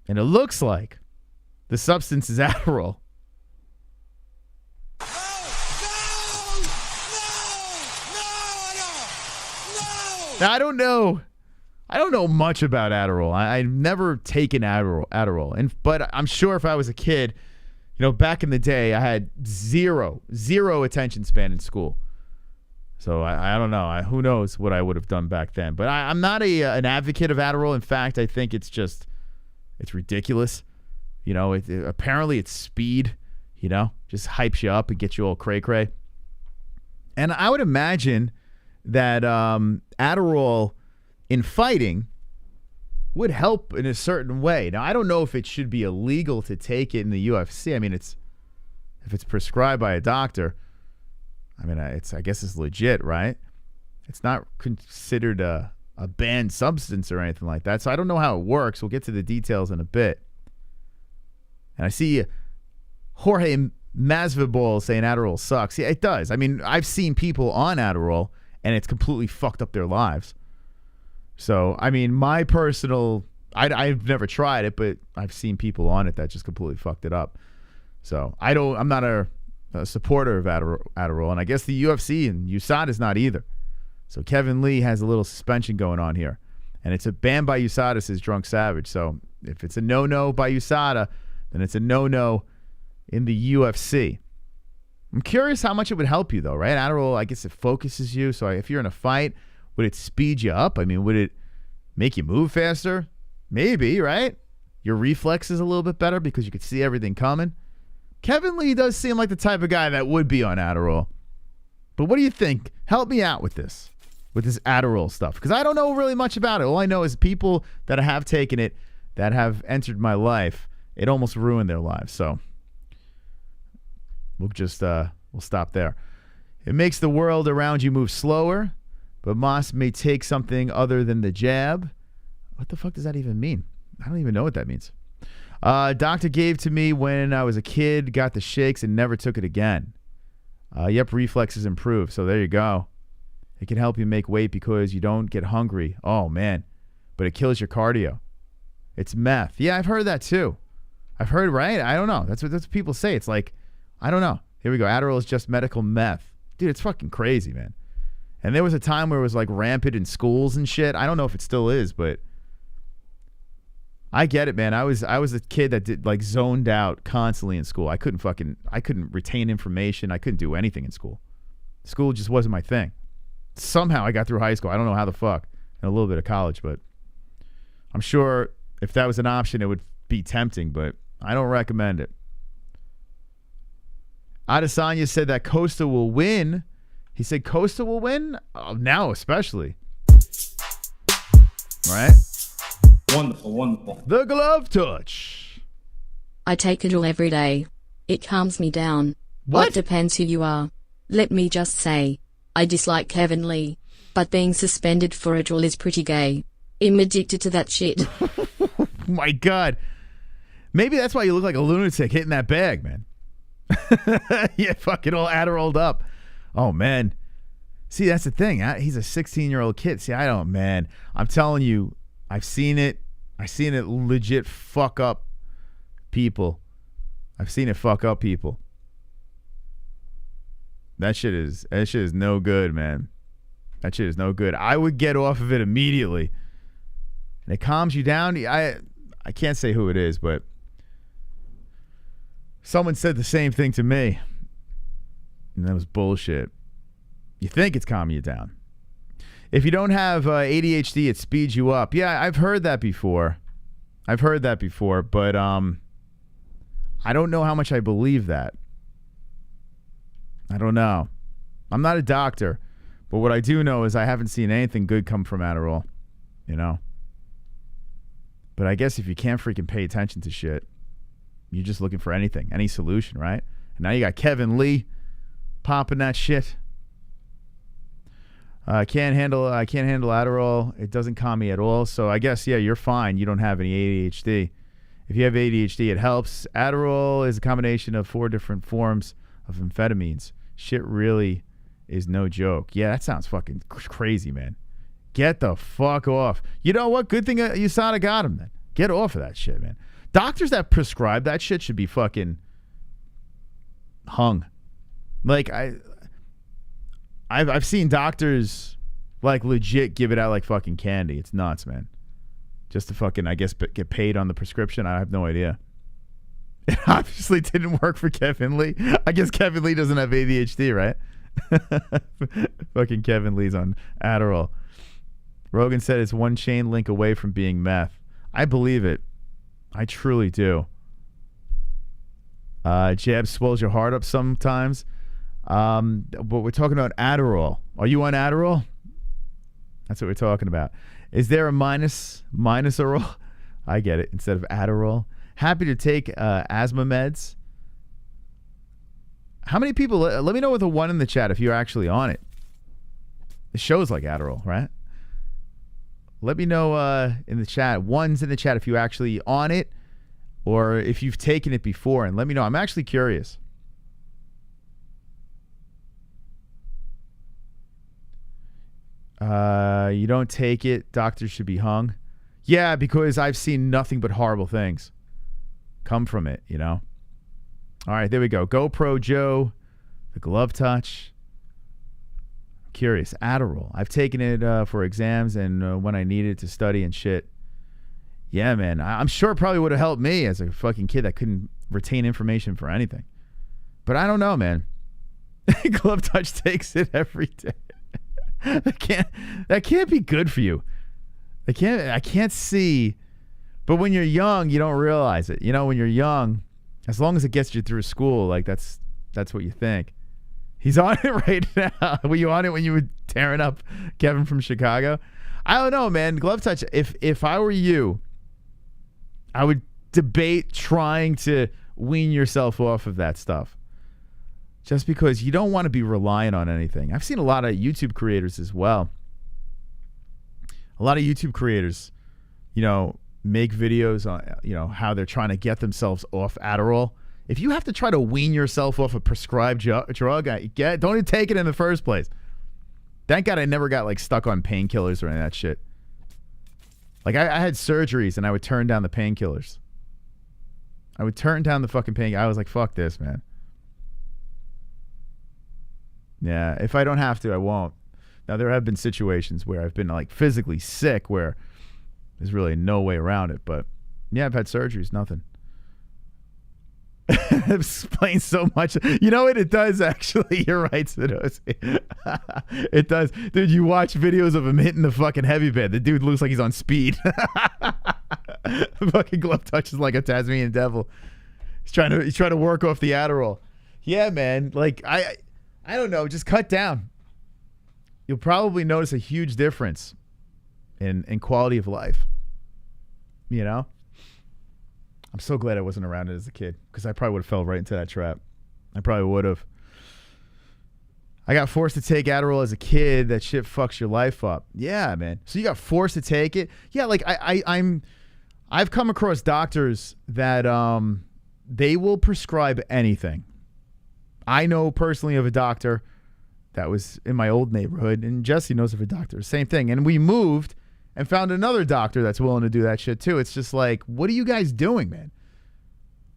And it looks like the substance is Adderall. Now, I don't know much about Adderall. I've never taken Adderall. But I'm sure if I was a kid, you know, back in the day, I had zero attention span in school. So I don't know. Who knows what I would have done back then. But I'm not an advocate of Adderall. In fact, I think it's ridiculous. You know, apparently it's speed, you know, just hypes you up and gets you all cray-cray. And I would imagine that Adderall in fighting would help in a certain way. Now, I don't know if it should be illegal to take it in the UFC. I mean, if it's prescribed by a doctor, I mean, I guess it's legit, right? It's not considered a banned substance or anything like that. So I don't know how it works. We'll get to the details in a bit. And I see Jorge Masvidal saying Adderall sucks. Yeah, it does. I mean, I've seen people on Adderall, and it's completely fucked up their lives. So, I mean, my personal, I've never tried it, but I've seen people on it that just completely fucked it up. So, I'm not a supporter of Adderall, and I guess the UFC and USADA is not either. So, Kevin Lee has a little suspension going on here. And it's a ban by USADA, says Drunk Savage. So, if it's a no-no by USADA, then it's a no-no in the UFC. I'm curious how much it would help you, though, right? Adderall, I guess it focuses you. So if you're in a fight, would it speed you up? I mean, would it make you move faster? Maybe, right? Your reflexes a little bit better because you could see everything coming. Kevin Lee does seem like the type of guy that would be on Adderall. But what do you think? Help me out with this Adderall stuff, because I don't know really much about it. All I know is people that have taken it, that have entered my life, it almost ruined their lives. So we'll just we'll stop there. It makes the world around you move slower, but Moss may take something other than the jab. What the fuck does that even mean? I don't even know what that means. Doctor gave to me when I was a kid, got the shakes, and never took it again. Yep, reflexes improve. So there you go. It can help you make weight because you don't get hungry. Oh, man. But it kills your cardio. It's meth. Yeah, I've heard that too. I've heard, right? I don't know. That's what people say. It's like, I don't know. Here we go. Adderall is just medical meth. Dude, it's fucking crazy, man. And there was a time where it was like rampant in schools and shit. I don't know if it still is, but I get it, man. I was a kid that did like zoned out constantly in school. I couldn't retain information. I couldn't do anything in school. School just wasn't my thing. Somehow I got through high school. I don't know how the fuck. And a little bit of college, but I'm sure if that was an option, it would be tempting, but I don't recommend it. Adesanya said that Costa will win. He said Costa will win? Now especially. Right? Wonderful, wonderful. The glove touch. I take it all every day. It calms me down. What? But depends who you are. Let me just say, I dislike Kevin Lee, but being suspended for a drawl is pretty gay. I'm addicted to that shit. My God. Maybe that's why you look like a lunatic hitting that bag, man. Yeah, fucking all Adderalled up. Oh, man. See, that's the thing. He's a 16-year-old kid. See, I'm telling you, I've seen it. I've seen it legit fuck up people. I've seen it fuck up people. That shit is no good, man. That shit is no good. I would get off of it immediately. And it calms you down. I can't say who it is, but someone said the same thing to me. And that was bullshit. You think it's calming you down. If you don't have ADHD, it speeds you up. Yeah, I've heard that before. But I don't know how much I believe that. I don't know. I'm not a doctor, but what I do know is I haven't seen anything good come from Adderall, you know? But I guess if you can't freaking pay attention to shit, you're just looking for anything, any solution, right? And now you got Kevin Lee popping that shit. I can't handle Adderall. It doesn't calm me at all. So I guess, yeah, you're fine. You don't have any ADHD. If you have ADHD, it helps. Adderall is a combination of 4 different forms of amphetamines. Shit really is no joke. Yeah, that sounds fucking crazy, man. Get the fuck off. You know what? Good thing USADA got him then. Get off of that shit, man. Doctors that prescribe that shit should be fucking hung. Like, I've seen doctors like legit give it out like fucking candy. It's nuts, man. Just to fucking, I guess, get paid on the prescription. I have no idea. It obviously didn't work for Kevin Lee. I guess Kevin Lee doesn't have ADHD, right? Fucking Kevin Lee's on Adderall. Rogan said it's one chain link away from being meth. I believe it. I truly do. Jab swells your heart up sometimes. But we're talking about Adderall. Are you on Adderall? That's what we're talking about. Is there a minus oral? I get it. Instead of Adderall. Happy to take asthma meds. How many people? Let me know with a 1 in the chat if you're actually on it. It shows like Adderall, right? Let me know in the chat. 1's in the chat if you're actually on it or if you've taken it before. And let me know. I'm actually curious. You don't take it, doctors should be hung. Yeah, because I've seen nothing but horrible things come from it, you know. All right, there we go. GoPro Joe, the glove touch. I'm curious. Adderall. I've taken it for exams and when I needed to study and shit. Yeah, man. I'm sure it probably would have helped me as a fucking kid that couldn't retain information for anything. But I don't know, man. Glove touch takes it every day. That can't be good for you. I can't see. But when you're young, you don't realize it. You know, when you're young, as long as it gets you through school, like that's what you think. He's on it right now. Were you on it when you were tearing up Kevin from Chicago? I don't know, man. Glove touch. If I were you, I would debate trying to wean yourself off of that stuff. Just because you don't want to be reliant on anything. I've seen a lot of YouTube creators as well. A lot of YouTube creators, you know, make videos on, you know, how they're trying to get themselves off Adderall If you have to try to wean yourself off a prescribed drug, don't even take it in the first place. Thank God I never got like stuck on painkillers or any of that shit. Like I had surgeries and I would turn down the painkillers. I would turn down the fucking pain. I was like, fuck this, man. Yeah, if I don't have to, I won't. Now, there have been situations where I've been like physically sick where there's really no way around it. But yeah, I've had surgeries, nothing. It explains so much. You know what? It does, actually. You're right, Sadosi. It does. Dude, you watch videos of him hitting the fucking heavy bed. The dude looks like he's on speed. The fucking glove touch is like a Tasmanian devil. He's trying to work off the Adderall. Yeah, man. Like, I don't know. Just cut down. You'll probably notice a huge difference in quality of life. You know? I'm so glad I wasn't around it as a kid because I probably would have fell right into that trap. I probably would have. I got forced to take Adderall as a kid. That shit fucks your life up. Yeah, man. So you got forced to take it? Yeah, like I've come across doctors that they will prescribe anything. I know personally of a doctor that was in my old neighborhood, and Jesse knows of a doctor. Same thing. And we moved and found another doctor that's willing to do that shit too. It's just like, what are you guys doing, man?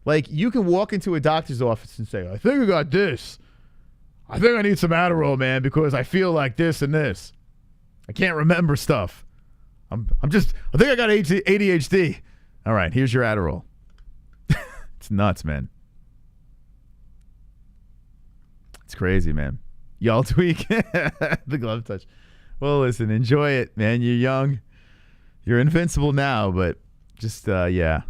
Like, you can walk into a doctor's office and say, I think I got this. I think I need some Adderall, man, because I feel like this and this. I can't remember stuff. I think I got ADHD. All right, here's your Adderall. It's nuts, man. It's crazy, man. Y'all tweak. The glove touch. Well, listen, enjoy it, man. You're young. You're invincible now, but just, yeah.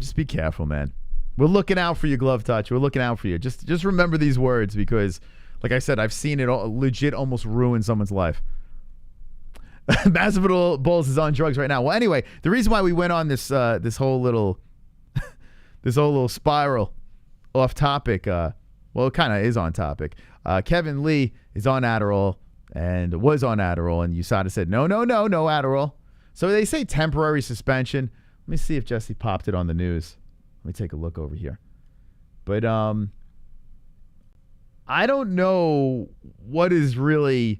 Just be careful, man. We're looking out for you, glove touch. We're looking out for you. Just remember these words because, like I said, I've seen it all, legit almost ruin someone's life. Masvidal Bulls is on drugs right now. Well, anyway, the reason why we went on this this whole little spiral off topic, well, it kind of is on topic. Kevin Lee is on Adderall and was on Adderall, and USADA said, no Adderall. So they say temporary suspension. Let me see if Jesse popped it on the news. Let me take a look over here. But I don't know what the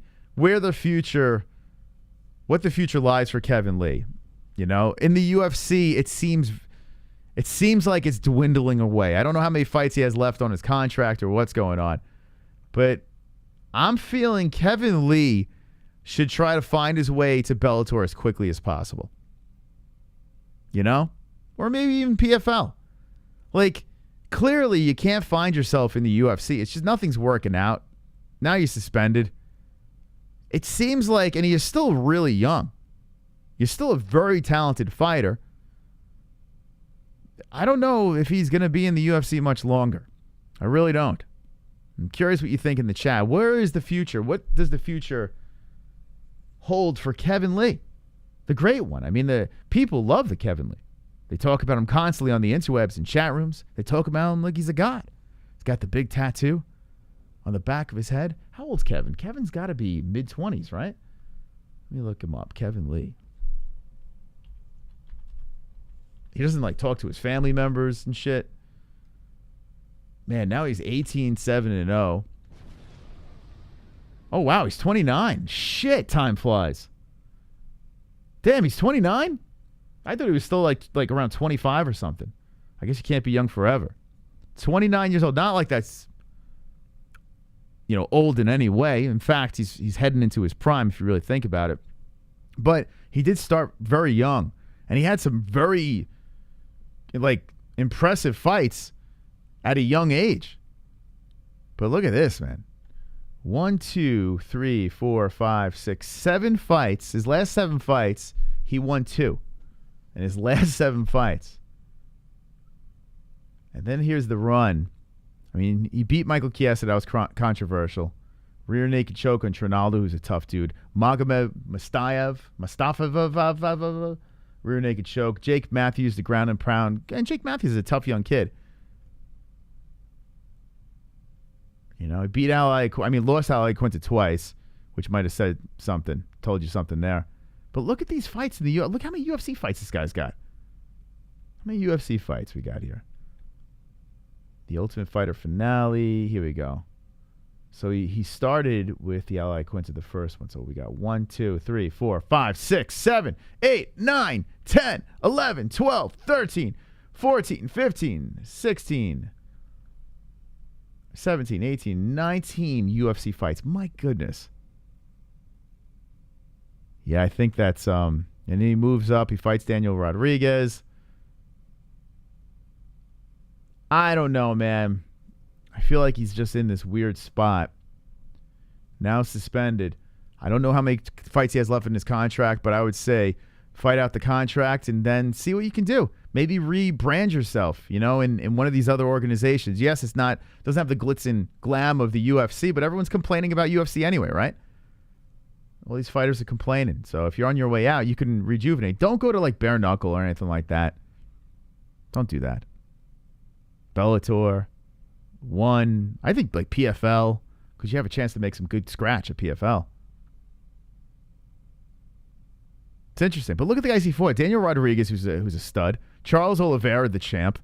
future lies for Kevin Lee. You know, in the UFC, it seems like it's dwindling away. I don't know how many fights he has left on his contract or what's going on. But I'm feeling Kevin Lee should try to find his way to Bellator as quickly as possible. You know? Or maybe even PFL. Like, clearly you can't find yourself in the UFC. It's just nothing's working out. Now you're suspended. It seems like, and he is still really young. You're still a very talented fighter. I don't know if he's going to be in the UFC much longer. I really don't. I'm curious what you think in the chat. Where is the future? What does the future hold for Kevin Lee? The great one. I mean, the people love the Kevin Lee. They talk about him constantly on the interwebs and chat rooms. They talk about him like he's a god. He's got the big tattoo on the back of his head. How old's Kevin? Kevin's got to be mid-20s, right? Let me look him up. Kevin Lee. He doesn't like talk to his family members and shit. Man, now he's 18-7-0. Oh, wow, he's 29. Shit, time flies. Damn, he's 29? I thought he was still like around 25 or something. I guess you can't be young forever. 29 years old. Not like that's, you know, old in any way. In fact, he's heading into his prime if you really think about it. But he did start very young. And he had some very, like, impressive fights at a young age. But look at this, man. 1, 2, 3, 4, 5, 6, 7 fights. His last 7 fights, he won 2. In his last 7 fights. And then here's the run. I mean, he beat Michael Chiesa. That was controversial. Rear naked choke on Trinaldo, who's a tough dude. Magomed Mustafa. Rear naked choke. Jake Matthews, the ground and pound. And Jake Matthews is a tough young kid. You know, he beat lost Al Quinta twice, which might have said something, told you something there. But look at these fights in the UFC. Look how many UFC fights this guy's got. How many UFC fights we got here? The Ultimate Fighter finale. Here we go. So he started with the Ally Quinta, the first one. So we got 1, 2, 3, 4, 5, 6, 7, 8, 9, 10, 11, 12, 13, 14, 15, 16, 17, 18, 19 UFC fights. My goodness. Yeah, I think that's and then he moves up. He fights Daniel Rodriguez. I don't know, man. I feel like he's just in this weird spot. Now suspended. I don't know how many fights he has left in his contract, but I would say fight out the contract and then see what you can do. Maybe rebrand yourself, you know, in one of these other organizations. Yes, it's not, doesn't have the glitz and glam of the UFC, but everyone's complaining about UFC anyway, right? All these fighters are complaining. So if you're on your way out, you can rejuvenate. Don't go to like bare knuckle or anything like that. Don't do that. Bellator. I think like PFL, because you have a chance to make some good scratch at PFL. It's interesting. But look at the guys he fought. Daniel Rodriguez, who's a stud. Charles Oliveira, the champ.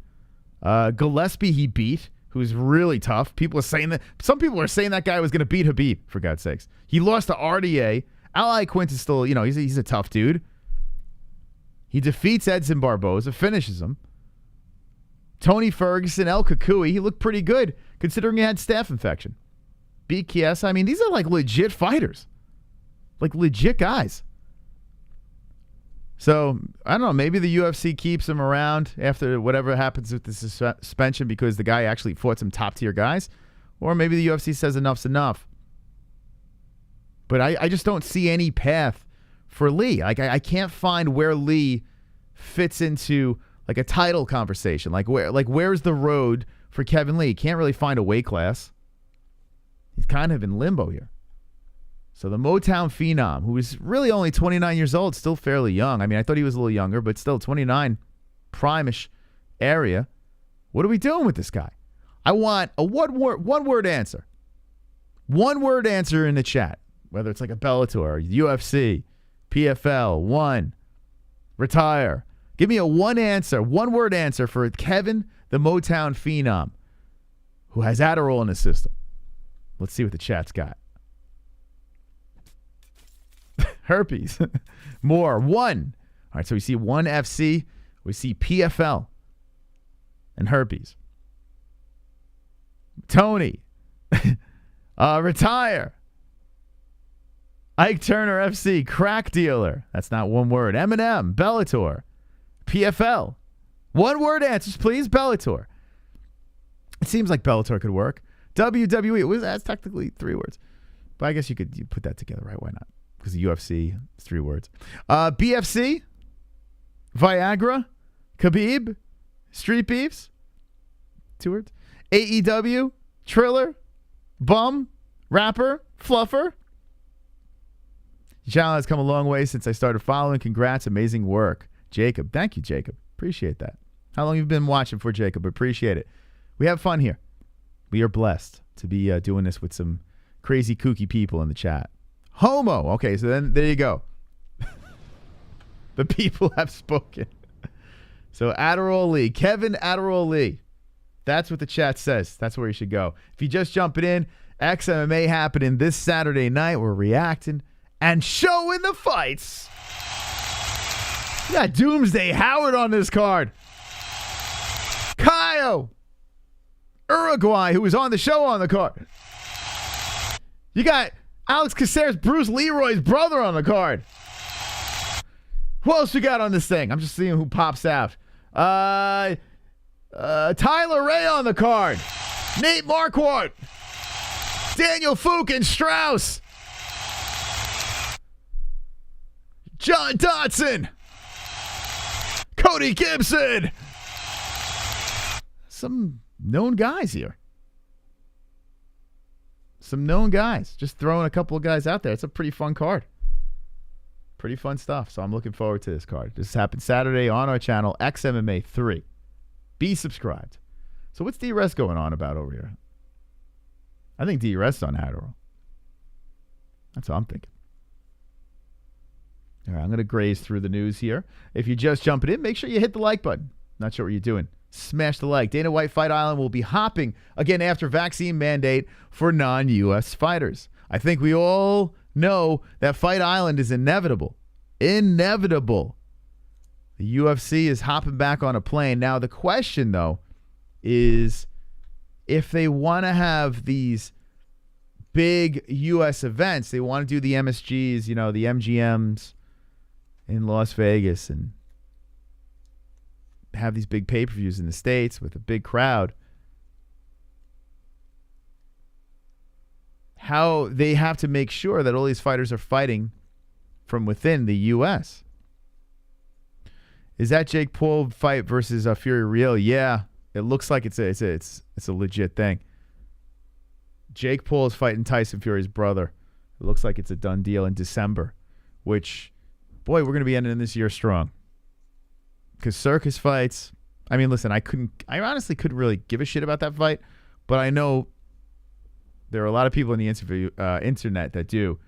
Gillespie he beat, who's really tough. People are saying that. Some people are saying that guy was going to beat Khabib, for God's sakes. He lost to RDA. Ally Quinta is still, you know, he's a tough dude. He defeats Edson Barboza, finishes him. Tony Ferguson, El Kakui, he looked pretty good considering he had staph infection. Beat Chiesa. I mean, these are like legit fighters. Like legit guys. So, I don't know, maybe the UFC keeps him around after whatever happens with the suspension because the guy actually fought some top-tier guys. Or maybe the UFC says enough's enough. But I just don't see any path for Lee. Like I can't find where Lee fits into like a title conversation. Where's the road for Kevin Lee? Can't really find a weight class. He's kind of in limbo here. So the Motown Phenom, who is really only 29 years old, still fairly young. I mean, I thought he was a little younger, but still 29, prime-ish area. What are we doing with this guy? I want a one-word answer. One-word answer in the chat, whether it's like a Bellator, UFC, PFL, one, retire. Give me a one-word answer for Kevin the Motown Phenom, who has Adderall in his system. Let's see what the chat's got. Herpes. More. One. All right, so we see one FC. We see PFL. And herpes. Tony. Retire. Ike Turner FC. Crack dealer. That's not one word. Eminem. Bellator. PFL. One word answers, please. Bellator. It seems like Bellator could work. WWE. That's technically 3 words. But I guess you put that together, right? Why not? Because the UFC is 3 words. BFC, Viagra, Khabib, Street Beefs, 2 words. AEW, Triller, Bum, Rapper, Fluffer. Your channel has come a long way since I started following. Congrats, amazing work. Jacob, thank you, Jacob. Appreciate that. How long have you been watching for, Jacob? Appreciate it. We have fun here. We are blessed to be doing this with some crazy, kooky people in the chat. Homo. Okay, so then there you go. The people have spoken. So Adderall Lee. Kevin Adderall Lee. That's what the chat says. That's where you should go. If you just jumping in, XMMA happening this Saturday night. We're reacting and showing the fights. You got Doomsday Howard on this card. Caio Uruguaia, who was on the show on the card. You got Alex Caceres, Bruce Leroy's brother on the card. Who else you got on this thing? I'm just seeing who pops out. Tyler Ray on the card. Nate Marquardt. Daniel Fukin Strauss. John Dodson. Cody Gibson. Some known guys here. Some known guys. Just throwing a couple of guys out there. It's a pretty fun card. Pretty fun stuff. So I'm looking forward to this card. This happened Saturday on our channel, XMMA 3. Be subscribed. So what's D-Rest going on about over here? I think D-Rest's on Adderall. That's what I'm thinking. All right, I'm going to graze through the news here. If you're just jumping in, make sure you hit the like button. Not sure what you're doing. Smash the like. Dana White Fight Island will be hopping again after vaccine mandate for non-U.S. fighters. I think we all know that Fight Island is inevitable. Inevitable. The UFC is hopping back on a plane. Now, the question, though, is if they want to have these big U.S. events, they want to do the MSGs, you know, the MGMs in Las Vegas and have these big pay-per-views in the States with a big crowd. How they have to make sure that all these fighters are fighting from within the U.S. Is that Jake Paul fight versus Fury real? Yeah, it looks like it's a legit thing. Jake Paul is fighting Tyson Fury's brother. It looks like it's a done deal in December, which, boy, we're going to be ending this year strong. Because circus fights, I mean, listen, I honestly couldn't really give a shit about that fight, but I know there are a lot of people in the internet that do.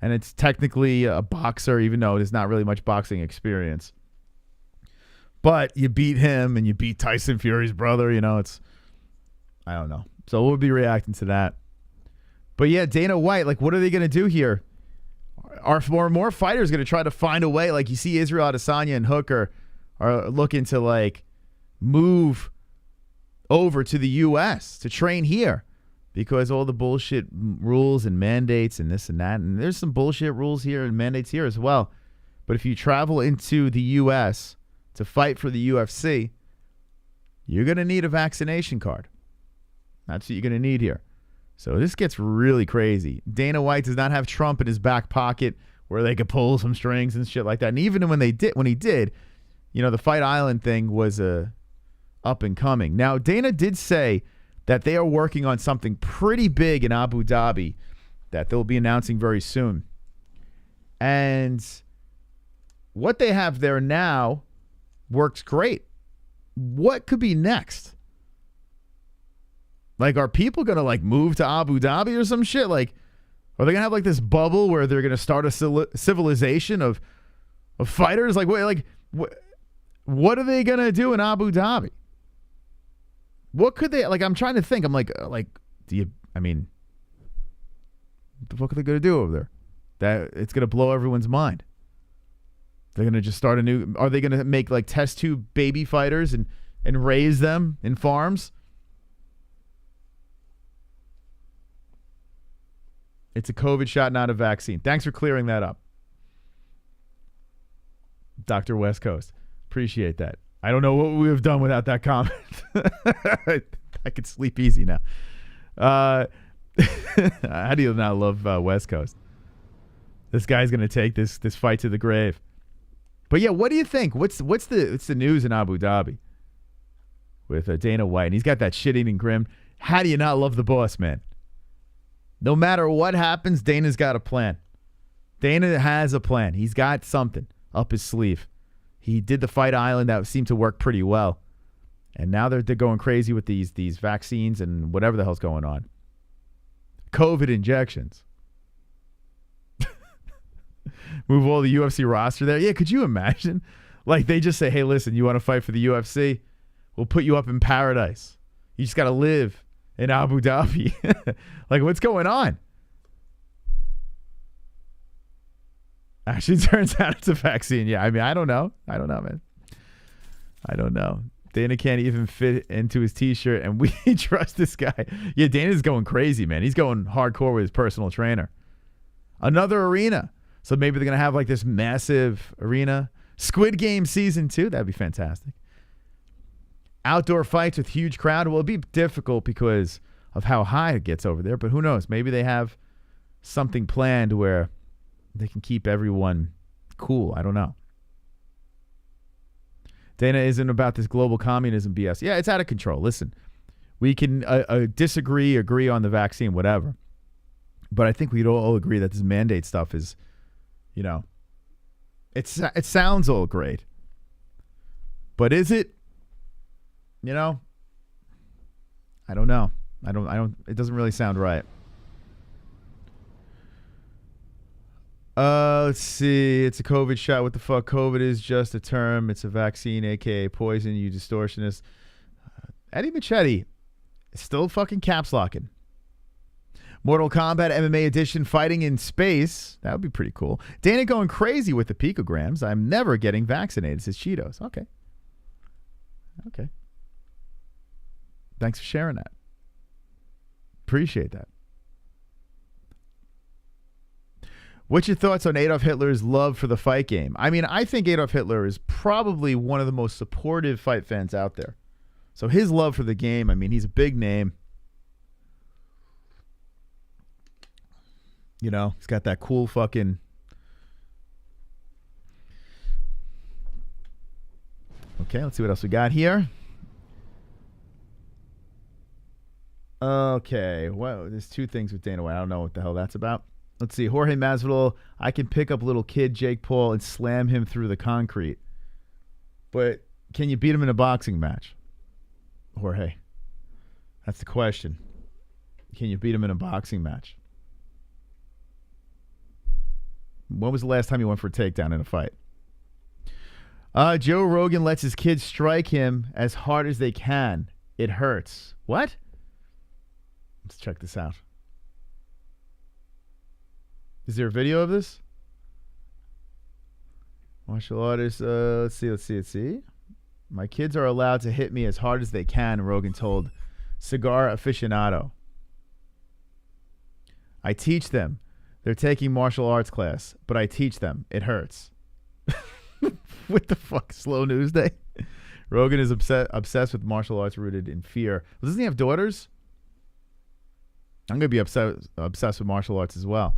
And it's technically a boxer, even though there's not really much boxing experience. But you beat him and you beat Tyson Fury's brother, you know, I don't know. So we'll be reacting to that. But yeah, Dana White, like, what are they going to do here? Are more fighters going to try to find a way? Like, you see Israel Adesanya and Hooker are looking to, like, move over to the U.S. to train here because all the bullshit rules and mandates and this and that. And there's some bullshit rules here and mandates here as well. But if you travel into the U.S. to fight for the UFC, you're going to need a vaccination card. That's what you're going to need here. So this gets really crazy. Dana White does not have Trump in his back pocket where they could pull some strings and shit like that. And even when he did, you know, the Fight Island thing was up and coming. Now, Dana did say that they are working on something pretty big in Abu Dhabi that they'll be announcing very soon. And what they have there now works great. What could be next? Like, are people going to, like, move to Abu Dhabi or some shit? Like, are they going to have, like, this bubble where they're going to start a civilization of fighters? Like, what are they going to do in Abu Dhabi? What could they, like, I'm trying to think. I'm like, what the fuck are they going to do over there? That it's going to blow everyone's mind. They're going to just start are they going to make, like, test tube baby fighters and raise them in farms? It's a COVID shot, not a vaccine. Thanks for clearing that up, Dr. West Coast. Appreciate that. I don't know what we would have done without that comment. I could sleep easy now. How do you not love West Coast? This guy's going to take this fight to the grave. But yeah, what do you think? What's the news in Abu Dhabi with Dana White? And he's got that shit-eating grin. How do you not love the boss, man? No matter what happens, Dana's got a plan. Dana has a plan. He's got something up his sleeve. He did the Fight Island that seemed to work pretty well. And now they're going crazy with these vaccines and whatever the hell's going on. COVID injections. Move all the UFC roster there. Yeah, could you imagine? Like, they just say, hey, listen, you want to fight for the UFC? We'll put you up in paradise. You just got to live in Abu Dhabi. Like, what's going on? Actually, turns out it's a vaccine. Yeah, I mean, I don't know, man. I don't know. Dana can't even fit into his T-shirt, and we trust this guy. Yeah, Dana's going crazy, man. He's going hardcore with his personal trainer. Another arena. So maybe they're going to have, like, this massive arena. Squid Game Season 2. That'd be fantastic. Outdoor fights with huge crowd. Well, it'll be difficult because of how high it gets over there, but who knows? Maybe they have something planned where they can keep everyone cool. I don't know. Dana isn't about this global communism BS. Yeah, it's out of control. Listen, we can disagree, agree on the vaccine, whatever. But I think we'd all agree that this mandate stuff is, you know, it sounds all great. But is it? You know, I don't know. It doesn't really sound right. Let's see. It's a COVID shot. What the fuck? COVID is just a term. It's a vaccine, a.k.a. poison, you distortionist. Eddie Machete is still fucking caps locking. Mortal Kombat MMA edition fighting in space. That would be pretty cool. Dana going crazy with the picograms. I'm never getting vaccinated, says Cheetos. Okay. Okay. Thanks for sharing that. Appreciate that. What's your thoughts on Adolf Hitler's love for the fight game? I mean, I think Adolf Hitler is probably one of the most supportive fight fans out there. So his love for the game, I mean, he's a big name. You know, he's got that cool fucking... Okay, let's see what else we got here. Okay, well, there's two things with Dana White. I don't know what the hell that's about. Let's see. Jorge Masvidal, I can pick up little kid Jake Paul and slam him through the concrete. But can you beat him in a boxing match? Jorge. That's the question. Can you beat him in a boxing match? When was the last time you went for a takedown in a fight? Joe Rogan lets his kids strike him as hard as they can. It hurts. What? Let's check this out. Is there a video of this? Martial artists. Let's see. My kids are allowed to hit me as hard as they can, Rogan told Cigar Aficionado. I teach them. They're taking martial arts class, but I teach them. It hurts. What the fuck? Slow news day? Rogan is obsessed with martial arts rooted in fear. Well, doesn't he have daughters? I'm going to be obsessed with martial arts as well.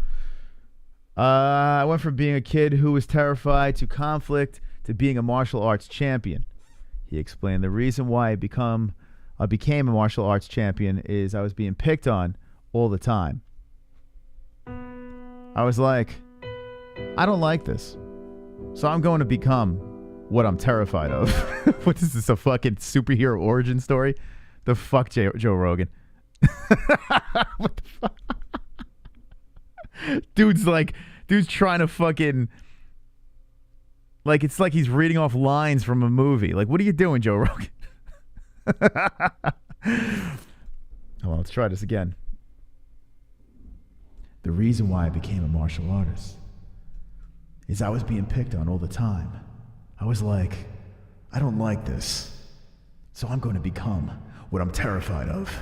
I went from being a kid who was terrified to conflict to being a martial arts champion. He explained the reason why I became a martial arts champion is I was being picked on all the time. I was like, I don't like this. So I'm going to become what I'm terrified of. What is this, a fucking superhero origin story? The fuck, Joe Rogan? What the fuck? Dude's trying to fucking, like, it's like he's reading off lines from a movie. Like, what are you doing, Joe Rogan? Well, let's try this again. The reason why I became a martial artist is I was being picked on all the time. I was like, I don't like this. So I'm going to become what I'm terrified of.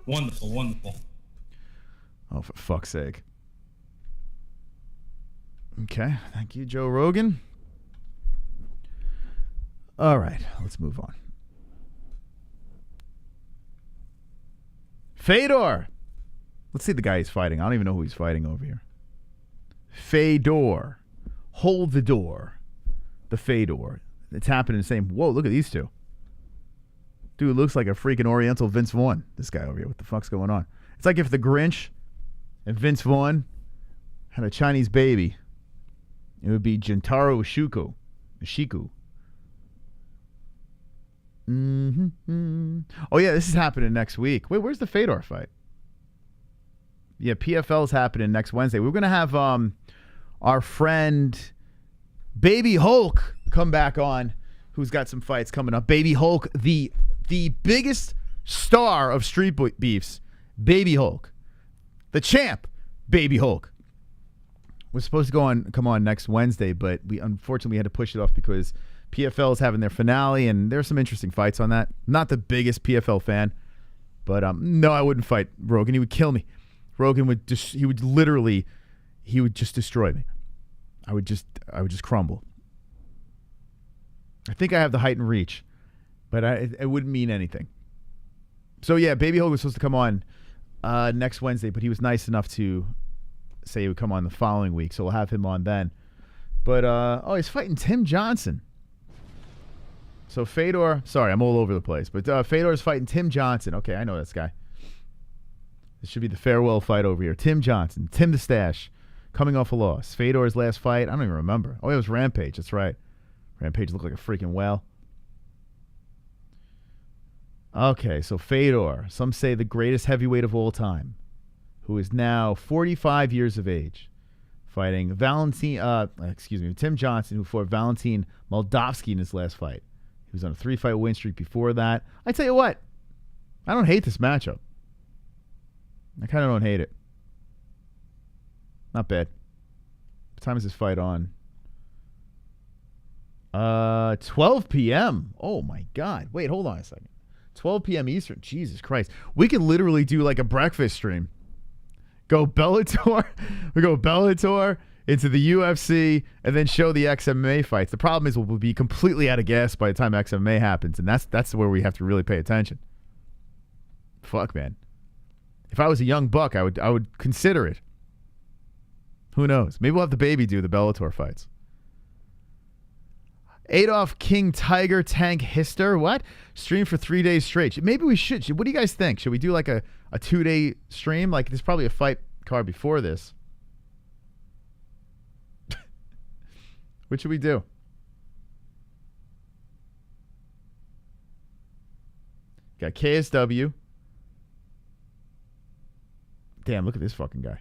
Wonderful, wonderful. Oh, for fuck's sake. Okay, thank you, Joe Rogan. All right, let's move on. Fedor. Let's see the guy he's fighting. I don't even know who he's fighting over here. Fedor. Hold the door. The Fedor. It's happening the same. Whoa, look at these two. Dude looks like a freaking Oriental Vince Vaughn. This guy over here. What the fuck's going on? It's like if the Grinch and Vince Vaughn had a Chinese baby. It would be Gentaro Ishiku. Mm-hmm. Oh, yeah, this is happening next week. Wait, where's the Fedor fight? Yeah, PFL's happening next Wednesday. We're going to have our friend Baby Hulk come back on, who's got some fights coming up. Baby Hulk, the biggest star of street beefs. Baby Hulk. The champ, Baby Hulk. Was supposed to come on next Wednesday, but we unfortunately had to push it off because PFL is having their finale, and there's some interesting fights on that. Not the biggest PFL fan, but no, I wouldn't fight Rogan. He would kill me. Rogan would just destroy me. I would just crumble. I think I have the height and reach, but it wouldn't mean anything. So yeah, Baby Hulk was supposed to come on next Wednesday, but he was nice enough to say he would come on the following week, so we'll have him on then. But he's fighting Tim Johnson. So Fedor, sorry, I'm all over the place, but Fedor's fighting Tim Johnson. Okay, I know this guy. This should be the farewell fight over here. Tim Johnson, Tim the Stash, coming off a loss. Fedor's last fight, I don't even remember. Oh, it was Rampage, that's right. Rampage looked like a freaking whale. Okay, so Fedor, some say the greatest heavyweight of all time, who is now 45 years of age, fighting Tim Johnson, who fought Valentin Moldavsky in his last fight. He was on a 3-fight win streak before that. I tell you what, I don't hate this matchup. I kind of don't hate it. Not bad. What time is this fight on? 12 p.m. Oh, my God. Wait, hold on a second. 12 p.m. Eastern. Jesus Christ. We could literally do like a breakfast stream. Go Bellator. We go Bellator into the UFC and then show the XMMA fights. The problem is we'll be completely out of gas by the time XMMA happens, and that's where we have to really pay attention. Fuck, man. If I was a young buck, I would consider it. Who knows? Maybe we'll have the baby do the Bellator fights. Adolf King Tiger Tank Hister. What? Stream for 3 days straight. Maybe we should. What do you guys think? Should we do like a 2-day stream? Like there's probably a fight card before this. What should we do? Got KSW. Damn, look at this fucking guy.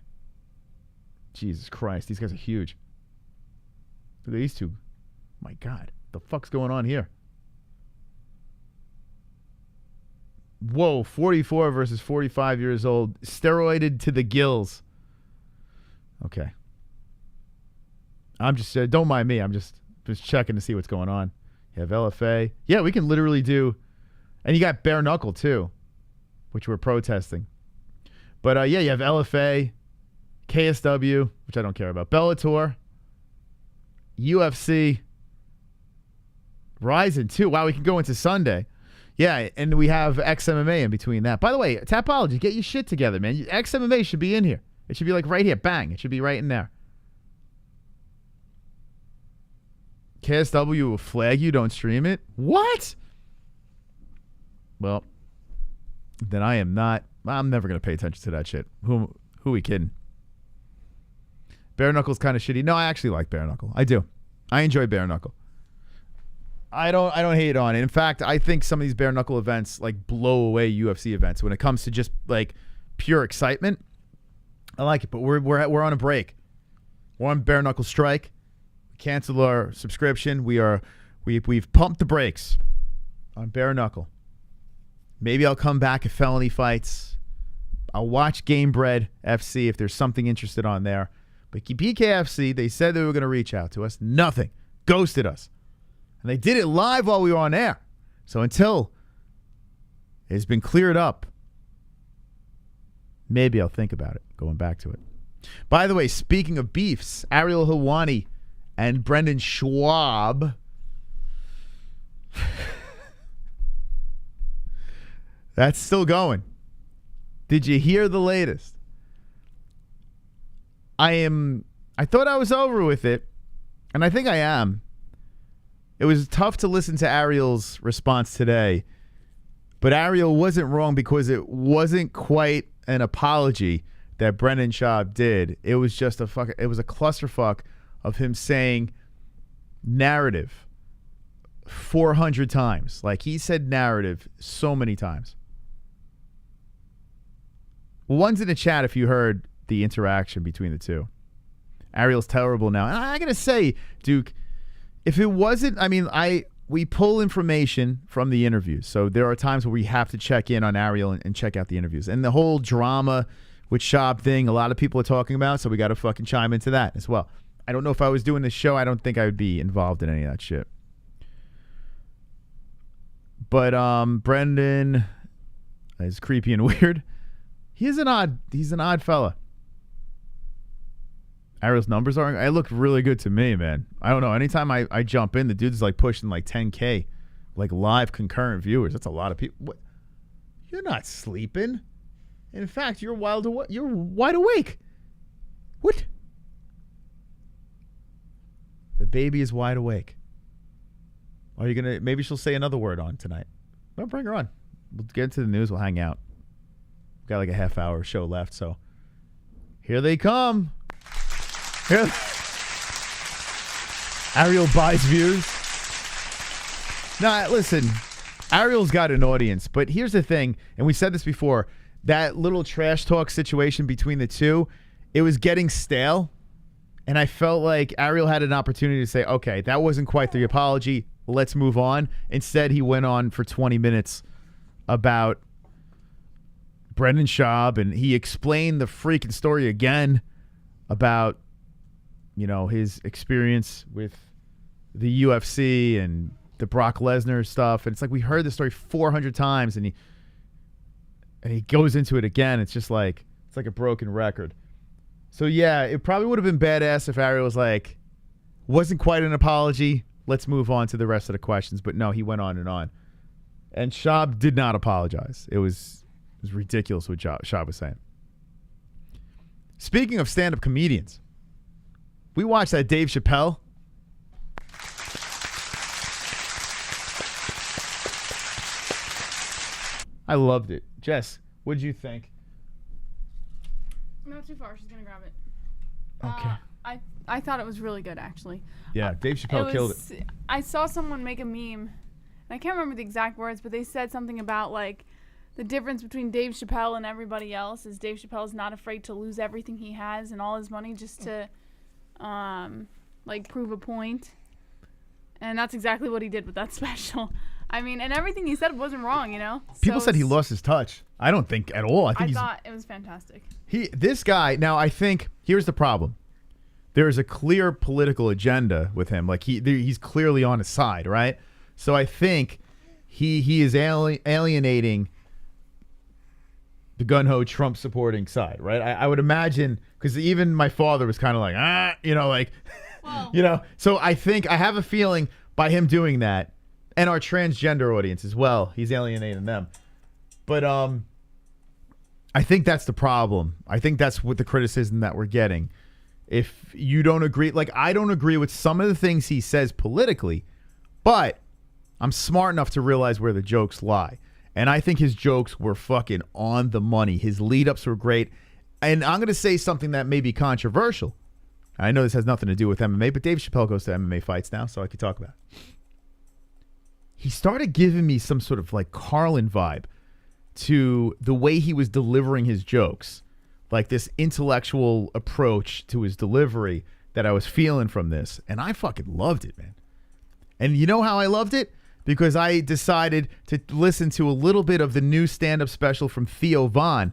Jesus Christ, these guys are huge. Look at these two. My God, the fuck's going on here? Whoa, 44 versus 45 years old. Steroided to the gills. Okay. I'm just, don't mind me. I'm just checking to see what's going on. You have LFA. Yeah, we can literally do, and you got bare knuckle too, which we're protesting. But yeah, you have LFA, KSW, which I don't care about, Bellator, UFC, Ryzen 2. Wow, we can go into Sunday. Yeah, and we have XMMA in between that. By the way, Tapology, get your shit together, man. XMMA should be in here. It should be like right here. Bang. It should be right in there. KSW will flag you. Don't stream it. What? Well, then I am not. I'm never going to pay attention to that shit. Who we kidding? Bare Knuckle's kind of shitty. No, I actually like Bare Knuckle. I do. I enjoy Bare Knuckle. I don't hate on it. In fact, I think some of these bare knuckle events like blow away UFC events when it comes to just like pure excitement. I like it, but we're on a break. We're on bare knuckle strike. We canceled our subscription. We've pumped the brakes on bare knuckle. Maybe I'll come back if felony fights. I'll watch Gamebred FC if there's something interested on there. But BKFC, they said they were going to reach out to us. Nothing. Ghosted us. And they did it live while we were on air. So until it's been cleared up, maybe I'll think about it, going back to it. By the way, speaking of beefs, Ariel Helwani and Brendan Schwab. That's still going. Did you hear the latest? I thought I was over with it, and I think I am. It was tough to listen to Ariel's response today, but Ariel wasn't wrong because it wasn't quite an apology that Brendan Schaub did. It was just it was a clusterfuck of him saying narrative 400 times. Like he said narrative so many times. One's in the chat if you heard the interaction between the two. Ariel's terrible now. And I gotta say, Duke, if it wasn't, we pull information from the interviews. So there are times where we have to check in on Ariel and check out the interviews. And the whole drama with Schaub thing, a lot of people are talking about, so we got to fucking chime into that as well. I don't know if I was doing this show, I don't think I would be involved in any of that shit. But Brendan is creepy and weird. He's an odd fella. Ariel's numbers it looked really good to me, man. I don't know. Anytime I jump in, the dude's like pushing like 10K, like live concurrent viewers. That's a lot of people. What? You're not sleeping. In fact, you're wide awake. What? The baby is wide awake. Are you gonna? Maybe she'll say another word on tonight. Well, bring her on. We'll get into the news. We'll hang out. We've got like a half-hour show left, so here they come. Ariel buys views. Now, listen, Ariel's got an audience, but here's the thing, and we said this before, that little trash talk situation between the two, it was getting stale. And I felt like Ariel had an opportunity to say, okay, that wasn't quite the apology. Let's move on. Instead, he went on for 20 minutes about Brendan Schaub, and he explained the freaking story again about, you know, his experience with the UFC and the Brock Lesnar stuff. And it's like we heard the story 400 times, and he goes into it again. It's just like, it's like a broken record. So, yeah, it probably would have been badass if Ariel was like, wasn't quite an apology. Let's move on to the rest of the questions. But no, he went on. And Schaub did not apologize. It was ridiculous what Schaub was saying. Speaking of stand-up comedians, we watched that Dave Chappelle. I loved it. Jess, what did you think? Not too far. She's going to grab it. Okay. I thought it was really good, actually. Yeah, Dave Chappelle killed it. I saw someone make a meme, and I can't remember the exact words, but they said something about, like, the difference between Dave Chappelle and everybody else is Dave Chappelle is not afraid to lose everything he has and all his money just to, like, prove a point. And that's exactly what he did with that special. I mean, and everything he said wasn't wrong, you know? People said he lost his touch. I don't think at all. I thought it was fantastic. This guy, now I think, here's the problem. There is a clear political agenda with him. Like, he's clearly on his side, right? So I think he is alienating the gun-ho Trump supporting side, right? I would imagine, because even my father was kind of like, you know, like, well, you know. So I have a feeling by him doing that, and our transgender audience as well, he's alienating them. But I think that's the problem. I think that's what the criticism that we're getting. If you don't agree, like, I don't agree with some of the things he says politically, but I'm smart enough to realize where the jokes lie. And I think his jokes were fucking on the money. His lead-ups were great. And I'm going to say something that may be controversial. I know this has nothing to do with MMA, but Dave Chappelle goes to MMA fights now, so I could talk about it. He started giving me some sort of, like, Carlin vibe to the way he was delivering his jokes. Like, this intellectual approach to his delivery that I was feeling from this. And I fucking loved it, man. And you know how I loved it? Because I decided to listen to a little bit of the new stand-up special from Theo Von,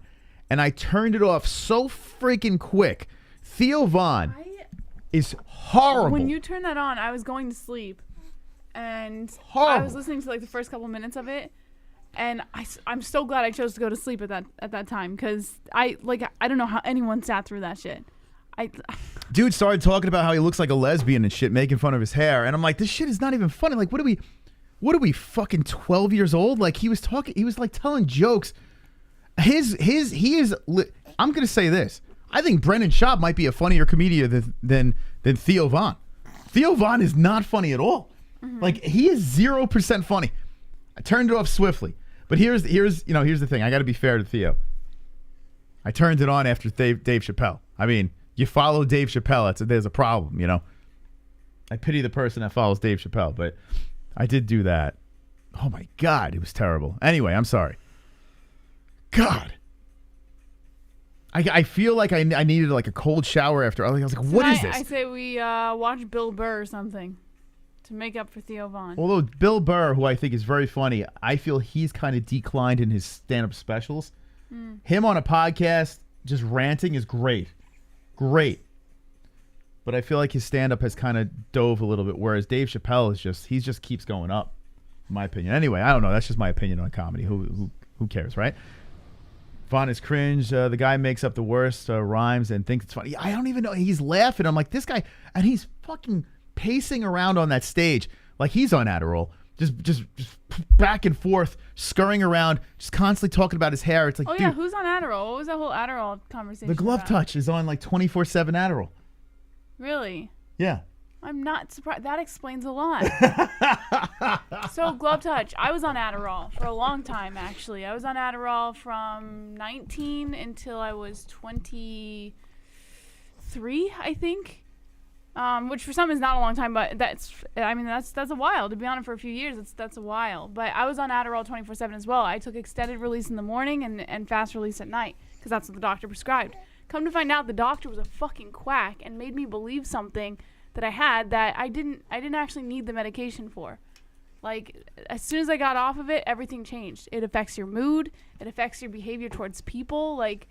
and I turned it off so freaking quick. Theo Von is horrible. When you turned that on, I was going to sleep, and horrible. I was listening to, like, the first couple minutes of it, and I'm so glad I chose to go to sleep at that time, because I don't know how anyone sat through that shit. Dude started talking about how he looks like a lesbian and shit, making fun of his hair, and I'm like, this shit is not even funny. Like, what are we fucking 12 years old? Like, he was like telling jokes. He is. I'm gonna say this. I think Brendan Schaub might be a funnier comedian than Theo Von. Theo Von is not funny at all. Mm-hmm. Like, he is 0% funny. I turned it off swiftly. But here's the thing. I got to be fair to Theo. I turned it on after Dave Chappelle. I mean, you follow Dave Chappelle, there's a problem, you know. I pity the person that follows Dave Chappelle, but I did do that. Oh my God, it was terrible. Anyway, I'm sorry. God. I feel like I needed like a cold shower after. I was like, what is this? I say we watch Bill Burr or something to make up for Theo Von. Although Bill Burr, who I think is very funny, I feel he's kind of declined in his stand-up specials. Him on a podcast just ranting is great. Great. But I feel like his stand-up has kind of dove a little bit, whereas Dave Chappelle he just keeps going up, in my opinion. Anyway, I don't know. That's just my opinion on comedy. Who cares, right? Von is cringe. The guy makes up the worst rhymes and thinks it's funny. I don't even know. He's laughing. I'm like, this guy, and he's fucking pacing around on that stage like he's on Adderall. Just back and forth, scurrying around, just constantly talking about his hair. It's like, dude, who's on Adderall? What was that whole Adderall conversation The Glove about? Touch is on like 24/7 Adderall. Really? Yeah. I'm not surprised. That explains a lot. So, Glove Touch. I was on Adderall for a long time, actually. I was on Adderall from 19 until I was 23, I think. Which for some is not a long time, but that's a while. To be on it for a few years, that's a while. But I was on Adderall 24/7 as well. I took extended release in the morning and fast release at night because that's what the doctor prescribed. Come to find out, the doctor was a fucking quack and made me believe something that I had that I didn't actually need the medication for. Like, as soon as I got off of it, everything changed. It affects your mood. It affects your behavior towards people. Like,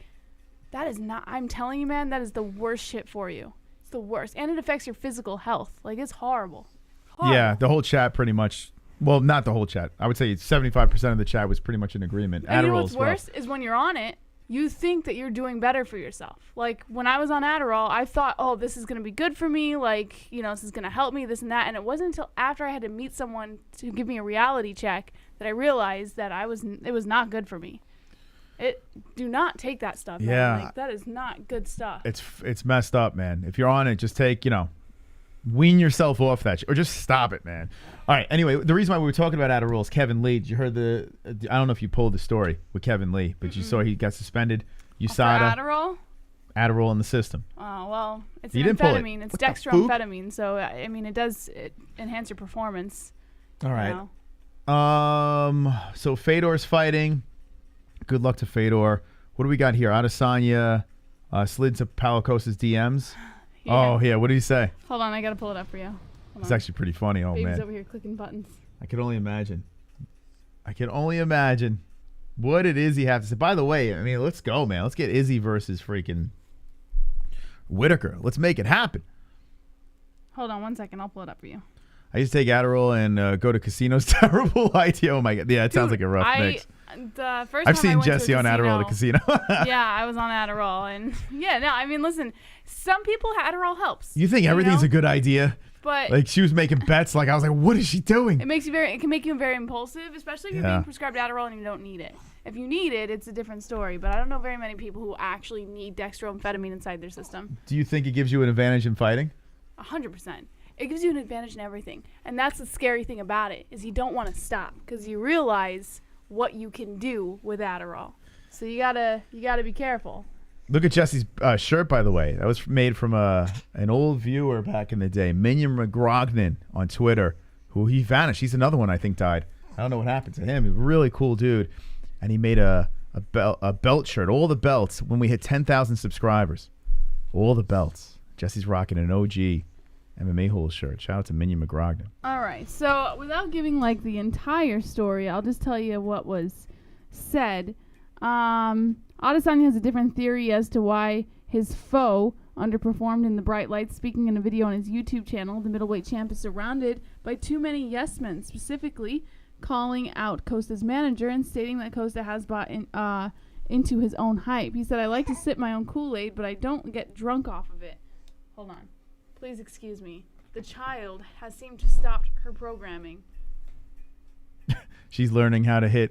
that is not, I'm telling you, man, that is the worst shit for you. It's the worst. And it affects your physical health. Like, it's horrible. Yeah, the whole chat pretty much, well, not the whole chat. I would say 75% of the chat was pretty much in agreement. And you know what's worse is when you're on it, you think that you're doing better for yourself. Like, when I was on Adderall, I thought, oh, this is going to be good for me. Like, you know, this is going to help me, this and that. And it wasn't until after I had to meet someone to give me a reality check that I realized that it was not good for me. Do not take that stuff, man. Yeah. Like, that is not good stuff. It's messed up, man. If you're on it, just take, wean yourself off that or just stop it, man. All right, anyway, the reason why we were talking about Adderall is Kevin Lee. Did you heard I don't know if you pulled the story with Kevin Lee, but you saw he got suspended. USADA. Adderall? Adderall in the system. Oh, well, it's You an didn't pull it. amphetamine. It's What the dextroamphetamine, so, I mean, it does enhance your performance. All right. You know? So Fedor's fighting. Good luck to Fedor. What do we got here? Adesanya slid to Paulo Costa's DMs. Yeah. Oh, yeah. What did he say? Hold on, I got to pull it up for you. It's actually pretty funny. Oh, Baby's man. over here clicking buttons. I can only imagine. What did Izzy have to say? By the way, I mean, let's go, man. Let's get Izzy versus freaking Whitaker. Let's make it happen. Hold on 1 second. I'll pull it up for you. I used to take Adderall and go to casinos. Terrible idea. Oh, my God. Yeah, it sounds like a rough mix. The first I've time seen I went to a Jesse on Adderall at the casino. Yeah, I was on Adderall. And yeah, no, I mean, listen, some people, Adderall helps. You think everything's a good idea? But like, she was making bets. Like, I was like, what is she doing? It can make you very impulsive, especially if you're being prescribed Adderall and you don't need it. If you need it, it's a different story. But I don't know very many people who actually need dextroamphetamine inside their system. Do you think it gives you an advantage in fighting? 100%. It gives you an advantage in everything. And that's the scary thing about it, is you don't want to stop because you realize what you can do with Adderall. So you gotta be careful. Look at Jesse's shirt, by the way. That was made from an old viewer back in the day, Minion McGrognan on Twitter, who he vanished. He's another one I think died. I don't know what happened to him. He's a really cool dude. And he made a belt shirt, all the belts, when we hit 10,000 subscribers. All the belts. Jesse's rocking an OG MMA-Holes shirt. Shout out to Minion McGrognan. All right. So without giving like the entire story, I'll just tell you what was said. Adesanya has a different theory as to why his foe underperformed in the bright lights. Speaking in a video on his YouTube channel, the middleweight champ is surrounded by too many yes men, specifically calling out Costa's manager and stating that Costa has bought into his own hype. He said, I like to sip my own Kool-Aid, but I don't get drunk off of it. Hold on. Please excuse me. The child has seemed to stop her programming. She's learning how to hit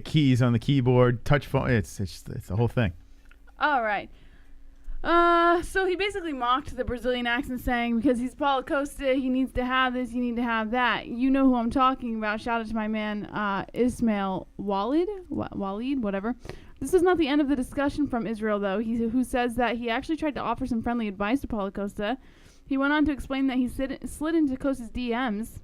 keys on the keyboard, touch phone. It's the whole thing. All right. So he basically mocked the Brazilian accent, saying because he's Paulo Costa, he needs to have this, you need to have that. You know who I'm talking about. Shout out to my man Ismail Walid, whatever. This is not the end of the discussion from Israel, though, who says that he actually tried to offer some friendly advice to Paulo Costa. He went on to explain that he slid into Costa's DMs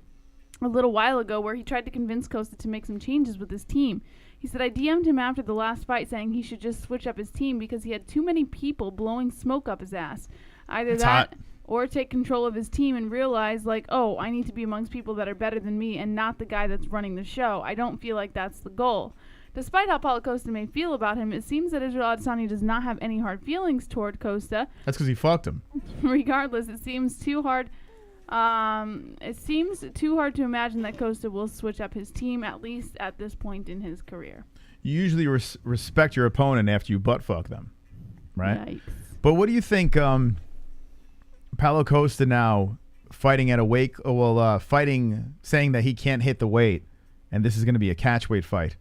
a little while ago where he tried to convince Costa to make some changes with his team. He said, I DM'd him after the last fight saying he should just switch up his team because he had too many people blowing smoke up his ass. Either That's that hot. or take control of his team and realize, like, oh, I need to be amongst people that are better than me and not the guy that's running the show. I don't feel like that's the goal. Despite how Paulo Costa may feel about him, it seems that Israel Adesanya does not have any hard feelings toward Costa. That's because he fucked him. Regardless, it seems too hard to imagine that Costa will switch up his team, at least at this point in his career. You usually respect your opponent after you butt fuck them, right? Yikes. But what do you think, Paulo Costa now fighting at a weight, saying that he can't hit the weight, and this is going to be a catch weight fight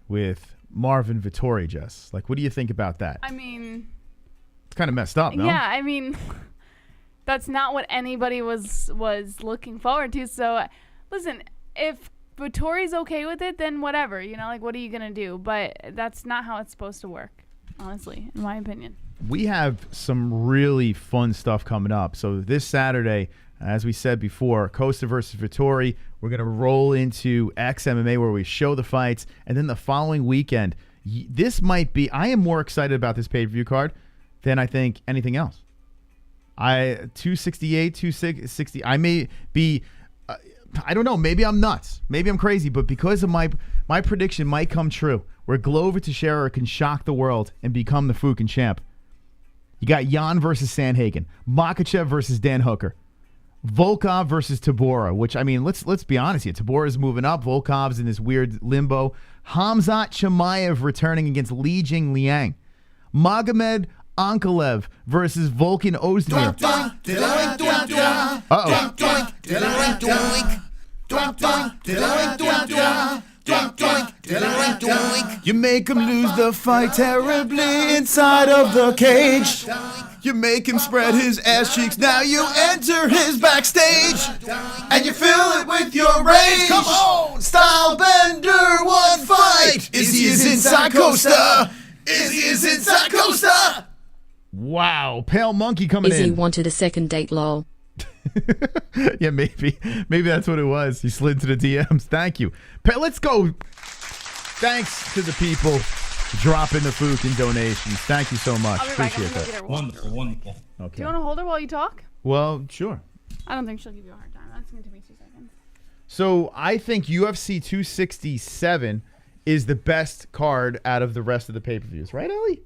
with Marvin Vettori, Jess? Like, what do you think about that? I mean, it's kind of messed up, no? Yeah, I mean, that's not what anybody was looking forward to. So, listen, if Vettori's okay with it, then whatever. You know, like, what are you going to do? But that's not how it's supposed to work, honestly, in my opinion. We have some really fun stuff coming up. So this Saturday, as we said before, Costa versus Vettori. We're going to roll into XMMA where we show the fights. And then the following weekend, this might be, I am more excited about this pay-per-view card than I think anything else. 268, 260. I may be, I don't know. Maybe I'm nuts. Maybe I'm crazy. But because of my prediction might come true, where Glover Teixeira can shock the world and become the Fukin champ. You got Jan versus Sandhagen, Makhachev versus Dan Hooker, Volkov versus Tabora. Which, I mean, let's be honest here. Tabora's moving up. Volkov's in this weird limbo. Khamzat Chimaev returning against Li Jing Liang. Magomed Ankalev versus Volkan Ozdemir. You make him lose the fight terribly inside of the cage. You make him spread his ass cheeks. Now you enter his backstage, and you fill it with your rage. Come on, style bender, one fight. Izzy is inside Costa. Izzy is inside Costa. Wow, Pale Monkey coming Izzy in. wanted a second date, lol. Yeah, maybe that's what it was. He slid to the DMs. Thank you. Let's go. Thanks to the people dropping the Fukin donations. Thank you so much. I'll be back. Appreciate I'm gonna that. get her. Wonderful, wonderful. Okay. Do you want to hold her while you talk? Well, sure. I don't think she'll give you a hard time. That's going to be 2 seconds. So I think UFC 267 is the best card out of the rest of the pay-per-views. Right, Ellie?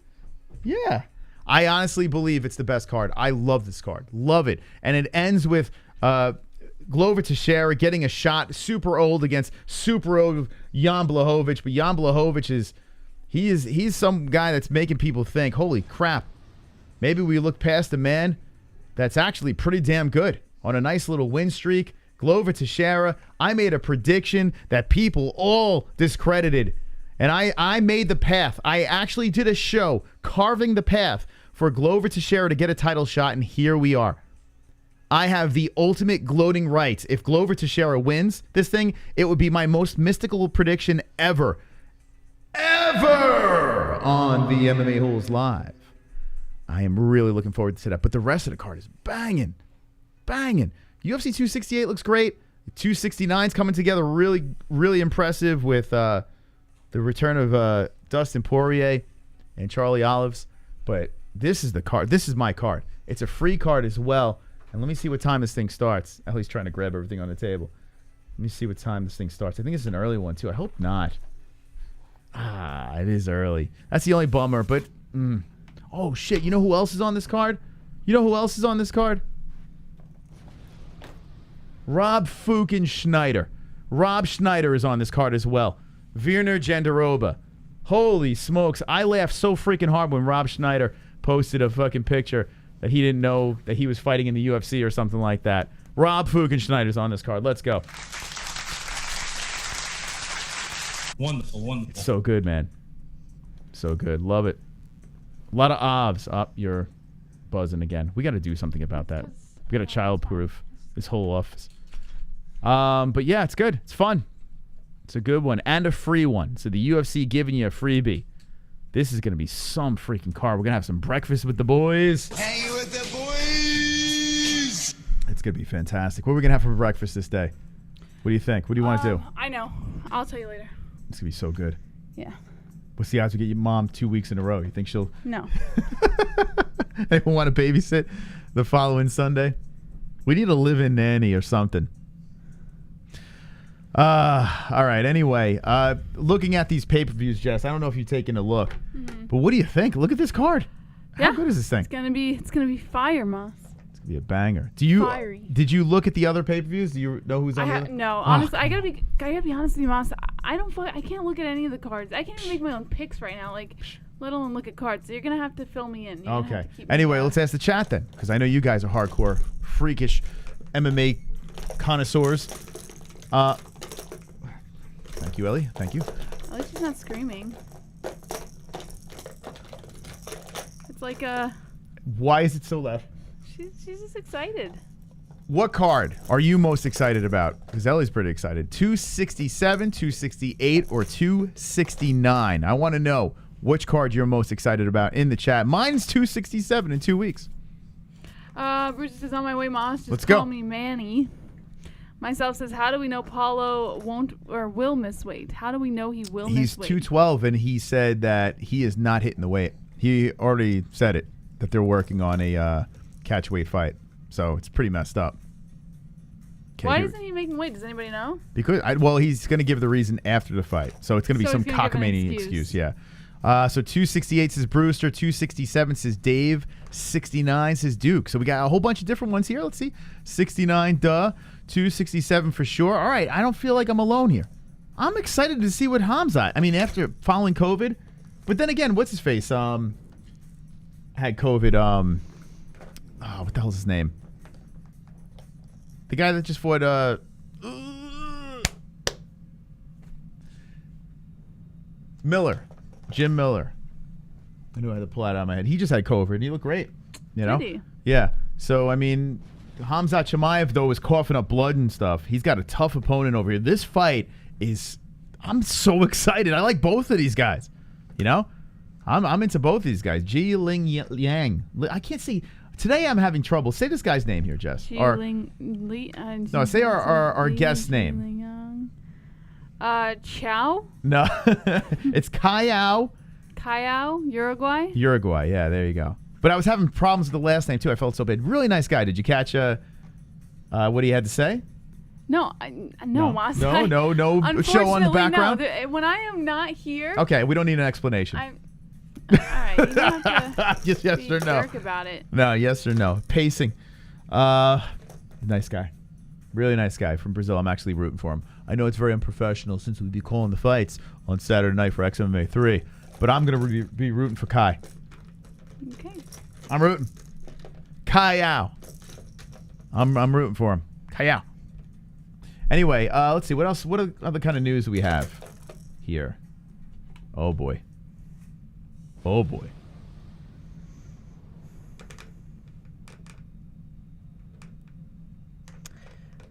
Yeah. I honestly believe it's the best card. I love this card. Love it. And it ends with Glover Teixeira getting a shot super old against super old Jan Blachowicz. But Jan Blachowicz he's some guy that's making people think, holy crap, maybe we look past a man that's actually pretty damn good on a nice little win streak. Glover Teixeira, I made a prediction that people all discredited. And I made the path. I actually did a show carving the path for Glover Teixeira to get a title shot, and here we are. I have the ultimate gloating rights. If Glover Teixeira wins this thing, it would be my most mystical prediction ever. Ever on the MMA-Holes Live. I am really looking forward to that. But the rest of the card is banging. Banging. UFC 268 looks great. 269's coming together really, really impressive with the return of Dustin Poirier and Charlie Olives. But this is the card. This is my card. It's a free card as well. And let me see what time this thing starts. Ellie's trying to grab everything on the table. Let me see what time this thing starts. I think it's an early one, too. I hope not. It is early. That's the only bummer. But, oh, shit. You know who else is on this card? You know who else is on this card? Rob Fukin Schneider. Rob Schneider is on this card as well. Virner Jandiroba. Holy smokes. I laughed so freaking hard when Rob Schneider posted a fucking picture that he didn't know that he was fighting in the UFC or something like that. Rob Fukin Schneider's on this card. Let's go. Wonderful, wonderful. So good, man. So good. Love it. A lot of obs. Up, you're buzzing again. We got to do something about that. We got to child-proof this whole office. But yeah, it's good. It's fun. It's a good one and a free one. So the UFC giving you a freebie. This is going to be some freaking card. We're going to have some breakfast with the boys. Hang with the boys. It's going to be fantastic. What are we going to have for breakfast this day? What do you think? What do you want to do? I know. I'll tell you later. It's going to be so good. Yeah. What's the odds we get your mom 2 weeks in a row? You think she'll... No. Anyone want to babysit the following Sunday? We need a live-in nanny or something. All right. Anyway, looking at these pay-per-views, Jess, I don't know if you've taken a look, but what do you think? Look at this card. How good is this thing? It's gonna be fire, Moss. It's gonna be a banger. Fiery. Did you look at the other pay-per-views? Do you know who's on the No, honestly, I gotta be honest with you, Moss. I can't look at any of the cards. I can't even make my own picks right now. Like, let alone look at cards. So you're gonna have to fill me in. Okay. Anyway, let's ask the chat then, because I know you guys are hardcore, freakish MMA connoisseurs. Thank you, Ellie. Thank you. At least she's not screaming. It's like Why is it so loud? She's just excited. What card are you most excited about? Because Ellie's pretty excited. 267, 268, or 269? I want to know which card you're most excited about in the chat. Mine's 267 in 2 weeks. Bruce says, on my way, Moss. Just Let's call go. me Manny. Myself says, how do we know Paulo won't or will miss weight? How do we know he will miss He's weight? 212, and he said that he is not hitting the weight. He already said it. that they're working on a catch weight fight. So it's pretty messed up. Why isn't he making weight? Does anybody know? Because he's going to give the reason after the fight. So it's going to be some cockamamie excuse. Yeah. So 268 says Brewster, 267 says Dave, 69 says Duke. So we got a whole bunch of different ones here. Let's see. 69, 267 for sure. All right. I don't feel like I'm alone here. I'm excited to see what KHAMZAT. I mean, after following COVID. But then again, what's his face? Had COVID. What the hell's his name? The guy that just fought Miller. Jim Miller. I knew I had to pull that out of my head. He just had COVID and he looked great. You know? Did he? Yeah. So, I mean, KHAMZAT Chimaev, though, is coughing up blood and stuff. He's got a tough opponent over here. This fight is... I'm so excited. I like both of these guys. You know? I'm into both of these guys. Ji Ling Yang. I can't see... Today I'm having trouble. Say this guy's name here, Jess. Say our guest's name. Chow? No. It's Caio. Caio Uruguay? Uruguay, yeah, there you go. But I was having problems with the last name, too. I felt so bad. Really nice guy. Did you catch what he had to say? No, Mas. No show on the background? No. When I am not here... Okay, we don't need an explanation. All right, you don't have to Just yes be or a no. jerk about it. No, yes or no. Pacing. Nice guy. Really nice guy from Brazil. I'm actually rooting for him. I know it's very unprofessional since we'd be calling the fights on Saturday night for XMMA 3, but I'm going to be rooting for Kai. Okay. I'm rooting. Caio. I'm rooting for him. Caio. Anyway, let's see. What else? What other kind of news do we have here? Oh, boy. Oh, boy.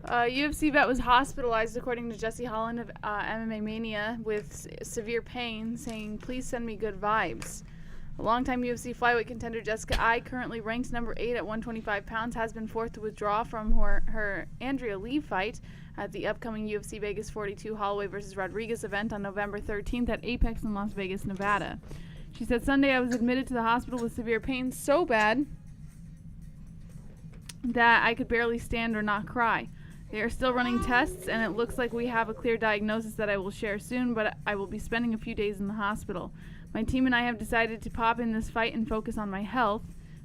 UFC vet was hospitalized, according to Jesse Holland of MMA Mania, with severe pain, saying, "Please send me good vibes." A longtime UFC flyweight contender Jessica Ai, currently ranked number 8 at 125 pounds, has been forced to withdraw from her Andrea Lee fight at the upcoming UFC Vegas 42 Holloway vs. Rodriguez event on November 13th at Apex in Las Vegas, Nevada. She said, "Sunday I was admitted to the hospital with severe pain so bad that I could barely stand or not cry. They are still running tests, and it looks like we have a clear diagnosis that I will share soon, but I will be spending a few days in the hospital. My team and I have decided to pop in this fight and focus on my health.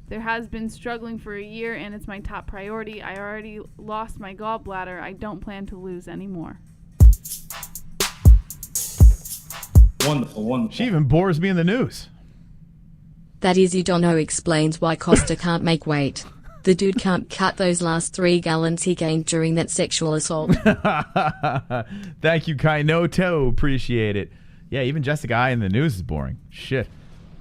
There has been struggling for a year, and it's my top priority. I already lost my gallbladder. I don't plan to lose anymore." Wonderful, wonderful. She even bores me in the news. That IZZY Dono explains why Costa can't make weight. The dude can't cut those last 3 gallons he gained during that sexual assault. Thank you, Kainoto. Appreciate it. Yeah, even Jessica I in the news is boring. Shit.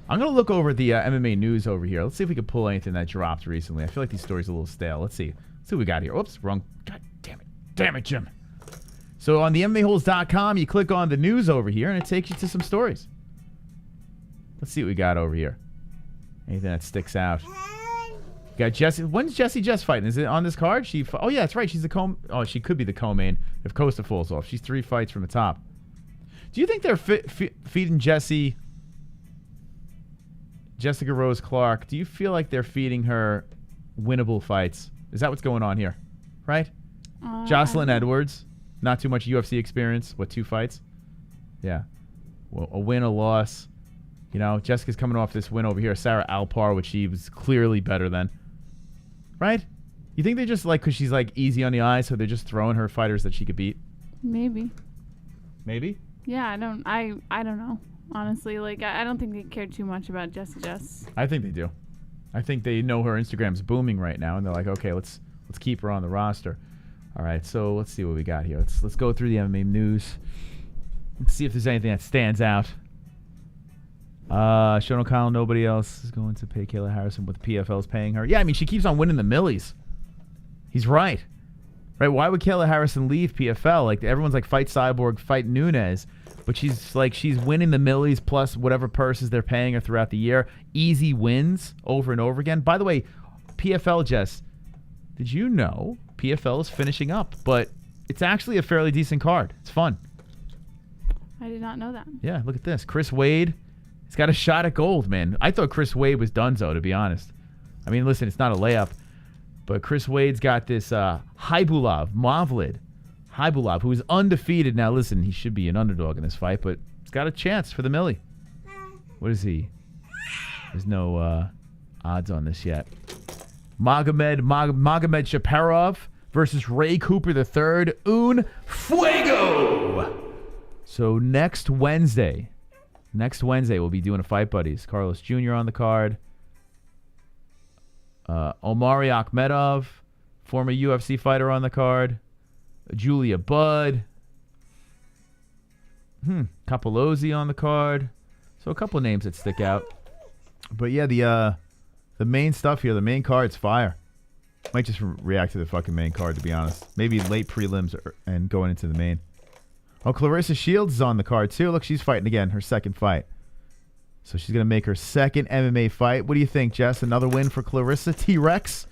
I'm going to look over the MMA news over here. Let's see if we can pull anything that dropped recently. I feel like these stories are a little stale. Let's see. Let's see what we got here. Oops, wrong. God damn it. Damn it, Jim. So on the MMA-Holes.com, you click on the news over here, and it takes you to some stories. Let's see what we got over here. Anything that sticks out. Got Jesse. When's Jessie Jess fighting? Is it on this card? Oh, yeah, that's right. She's the Oh, she could be the co-main if Costa falls off. She's 3 fights from the top. Do you think they're feeding Jessica Rose Clark? Do you feel like they're feeding her winnable fights? Is that what's going on here? Right? Jocelyn Edwards. Not too much UFC experience. What, 2 fights? Yeah. Well, a win, a loss. You know, Jessica's coming off this win over here. Sarah Alpar, which she was clearly better than. Right? You think they're just like, because she's like easy on the eye, so they're just throwing her fighters that she could beat? Maybe. Maybe? Yeah, I don't know. Honestly, like, I don't think they care too much about Jessie Jess. I think they do. I think they know her Instagram's booming right now, and they're like, okay, let's keep her on the roster. All right, so let's see what we got here. Let's go through the MMA news. Let's see if there's anything that stands out. Sean O'Connell, nobody else is going to pay Kayla Harrison what the PFL is paying her. Yeah, I mean, she keeps on winning the millies. He's right. Right? Why would Kayla Harrison leave PFL? Like, everyone's like, fight Cyborg, fight Nunes. But she's winning the millies plus whatever purses they're paying her throughout the year. Easy wins over and over again. By the way, PFL, Jess, did you know PFL is finishing up? But it's actually a fairly decent card. It's fun. I did not know that. Yeah, look at this. Chris Wade He's got a shot at gold, man. I thought Chris Wade was donezo, to be honest. I mean, listen, it's not a layup, but Chris Wade's got this Mavlid Haibulov, who is undefeated. Now, listen, he should be an underdog in this fight, but he's got a chance for the millie. What is he? There's no odds on this yet. Magomed Shaparov versus Ray Cooper III. Un fuego! So next Wednesday, we'll be doing a Fight Buddies. Carlos Jr. on the card. Omari Akhmedov, former UFC fighter, on the card. Julia Budd. Capolozzi on the card. So a couple of names that stick out. But yeah, the main stuff here, the main card's fire. Might just react to the fucking main card, to be honest. Maybe late prelims and going into the main. Oh, Clarissa Shields is on the card too. Look, she's fighting again, her second fight. So she's going to make her second MMA fight. What do you think, Jess? Another win for Clarissa T-Rex?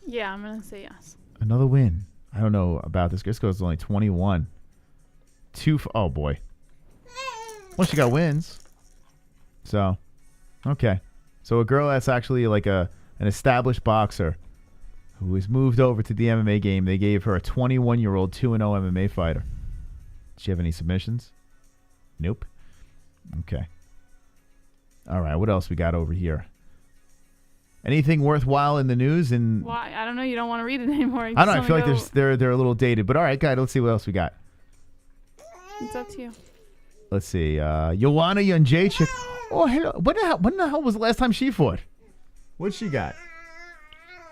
Yeah, I'm going to say yes. Another win. I don't know about this. This girl's only 21. Oh, boy. Well, she got wins. So, okay. So a girl that's actually like an established boxer who has moved over to the MMA game. They gave her a 21-year-old 2-0 MMA fighter. Did she have any submissions? Nope. Okay. All right, what else we got over here? Anything worthwhile in the news? Why? I don't know. You don't want to read it anymore. I don't know. I feel like they're a little dated. But all right, guys, let's see what else we got. It's up to you. Let's see. Joanna Jędrzejczyk. Oh, hello. When the hell was the last time she fought? What'd she got?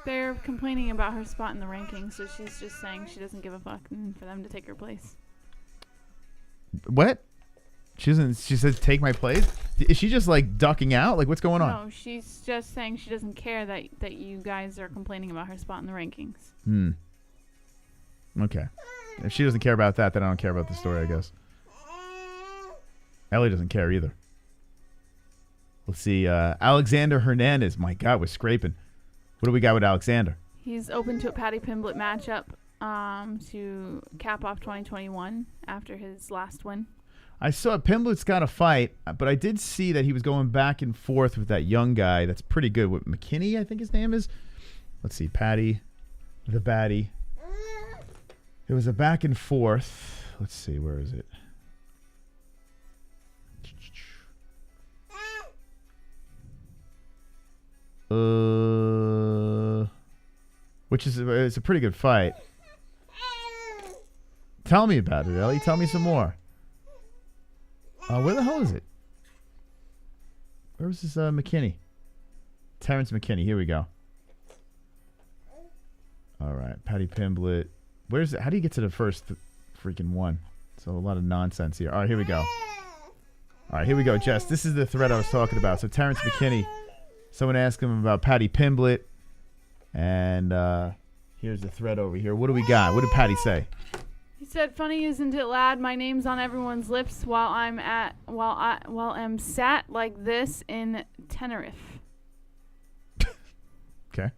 They're complaining about her spot in the rankings, so she's just saying she doesn't give a fuck for them to take her place. What? She said take my place? Is she just like ducking out? Like what's going on? No, she's just saying she doesn't care that you guys are complaining about her spot in the rankings. Okay. If she doesn't care about that, then I don't care about the story, I guess. Ellie doesn't care either. Let's see. Alexander Hernandez. My God, we're scraping. What do we got with Alexander? He's open to a Paddy Pimblett matchup to cap off 2021 after his last win. I saw Pimblett's got a fight, but I did see that he was going back and forth with that young guy that's pretty good. With McKinney, I think his name is. Let's see. Paddy, the baddie. It was a back and forth. Let's see. Where is it? Which is it's a pretty good fight. Tell me about it, Ellie. Tell me some more. Where the hell is it? Where was this McKinney? Terrence McKinney. Here we go. All right, Paddy Pimblett. Where's it? How do you get to the first freaking one? So a lot of nonsense here. All right, here we go. All right, here we go, Jess. This is the thread I was talking about. So Terrence McKinney. Someone asked him about Paddy Pimblett. And here's the thread over here. What do we got? What did Paddy say? He said, "Funny, isn't it, lad? My name's on everyone's lips while I'm sat like this in Tenerife." Okay.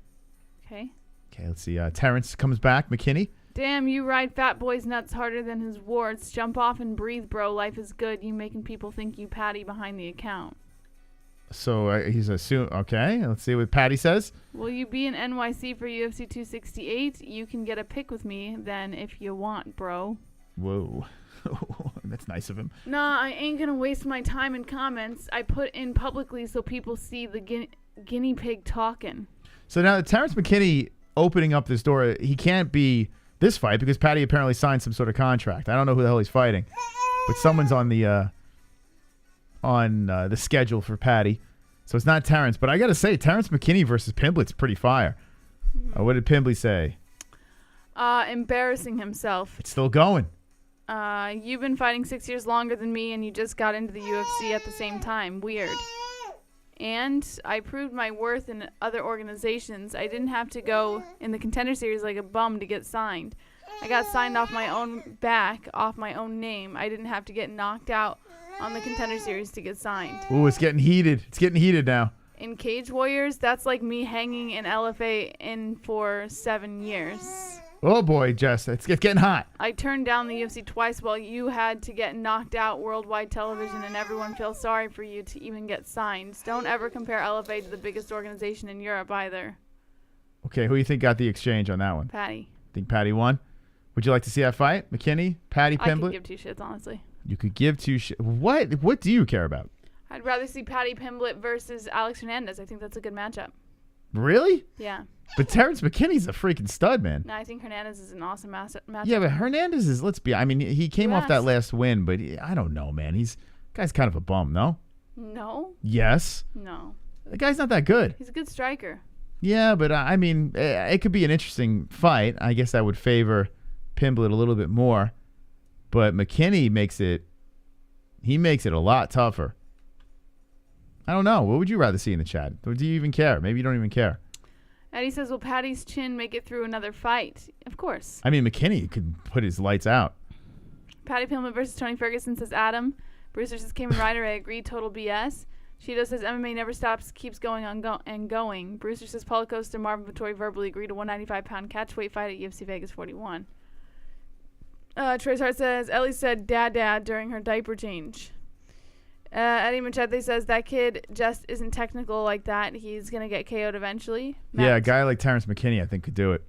Okay. Okay, let's see. Terrence comes back. McKinney. "Damn, you ride fat boy's nuts harder than his warts. Jump off and breathe, bro. Life is good. You making people think you Paddy behind the account." So he's assuming. Okay, let's see what Paddy says. "Will you be in NYC for UFC 268? You can get a pic with me then if you want, bro." Whoa. That's nice of him. "Nah, I ain't gonna waste my time in comments. I put in publicly so people see the guinea pig talking." So now Terrence McKinney opening up this door, he can't be this fight because Paddy apparently signed some sort of contract. I don't know who the hell he's fighting, but someone's on the schedule for Paddy. So it's not Terrence, but I got to say, Terrence McKinney versus Pimblett's pretty fire. What did Pimblett say? Embarrassing himself. It's still going. "You've been fighting 6 years longer than me, and you just got into the UFC at the same time. Weird. And I proved my worth in other organizations. I didn't have to go in the Contender Series like a bum to get signed. I got signed off my own back, off my own name. I didn't have to get knocked out on the Contender Series to get signed. Ooh, it's getting heated. It's getting heated now. In Cage Warriors, that's like me hanging an LFA in for 7 years." Oh boy, Jess, it's getting hot. I turned down the UFC twice while you had to get knocked out worldwide television, and everyone feels sorry for you to even get signed. Don't ever compare LFA to the biggest organization in Europe either. Okay, who do you think got the exchange on that one? Patty. Think Patty won? Would you like to see that fight? McKinney, Patty Pimblett? I could give two shits, honestly. You could give two shits. What do you care about? I'd rather see Patty Pimblett versus Alex Hernandez. I think that's a good matchup. Really? Yeah. But Terrence McKinney's a freaking stud, man. No, I think Hernandez is an awesome matchup. Yeah, but Hernandez is, I mean, he came off that last win, but I don't know, man. Guy's kind of a bum, no? No. Yes. No. The guy's not that good. He's a good striker. Yeah, but I mean, it could be an interesting fight. I guess I would favor Pimblett a little bit more. But McKinney makes it a lot tougher. I don't know. What would you rather see in the chat? Or do you even care? Maybe you don't even care. Eddie says, will Patty's chin make it through another fight? Of course. I mean, McKinney could put his lights out. Patty Pimblett versus Tony Ferguson, says Adam. Brewster says, Kamen Rider, I agree, total BS. Sheeta says, MMA never stops, keeps going on and going. Brewster says, Paulo Costa, Marvin Vettori verbally agreed to 195-pound catchweight fight at UFC Vegas 41. Trace Hart says, Ellie said dad during her diaper change. Eddie Machete says that kid just isn't technical like that. He's going to get KO'd eventually. Yeah, a guy like Terrence McKinney, I think, could do it.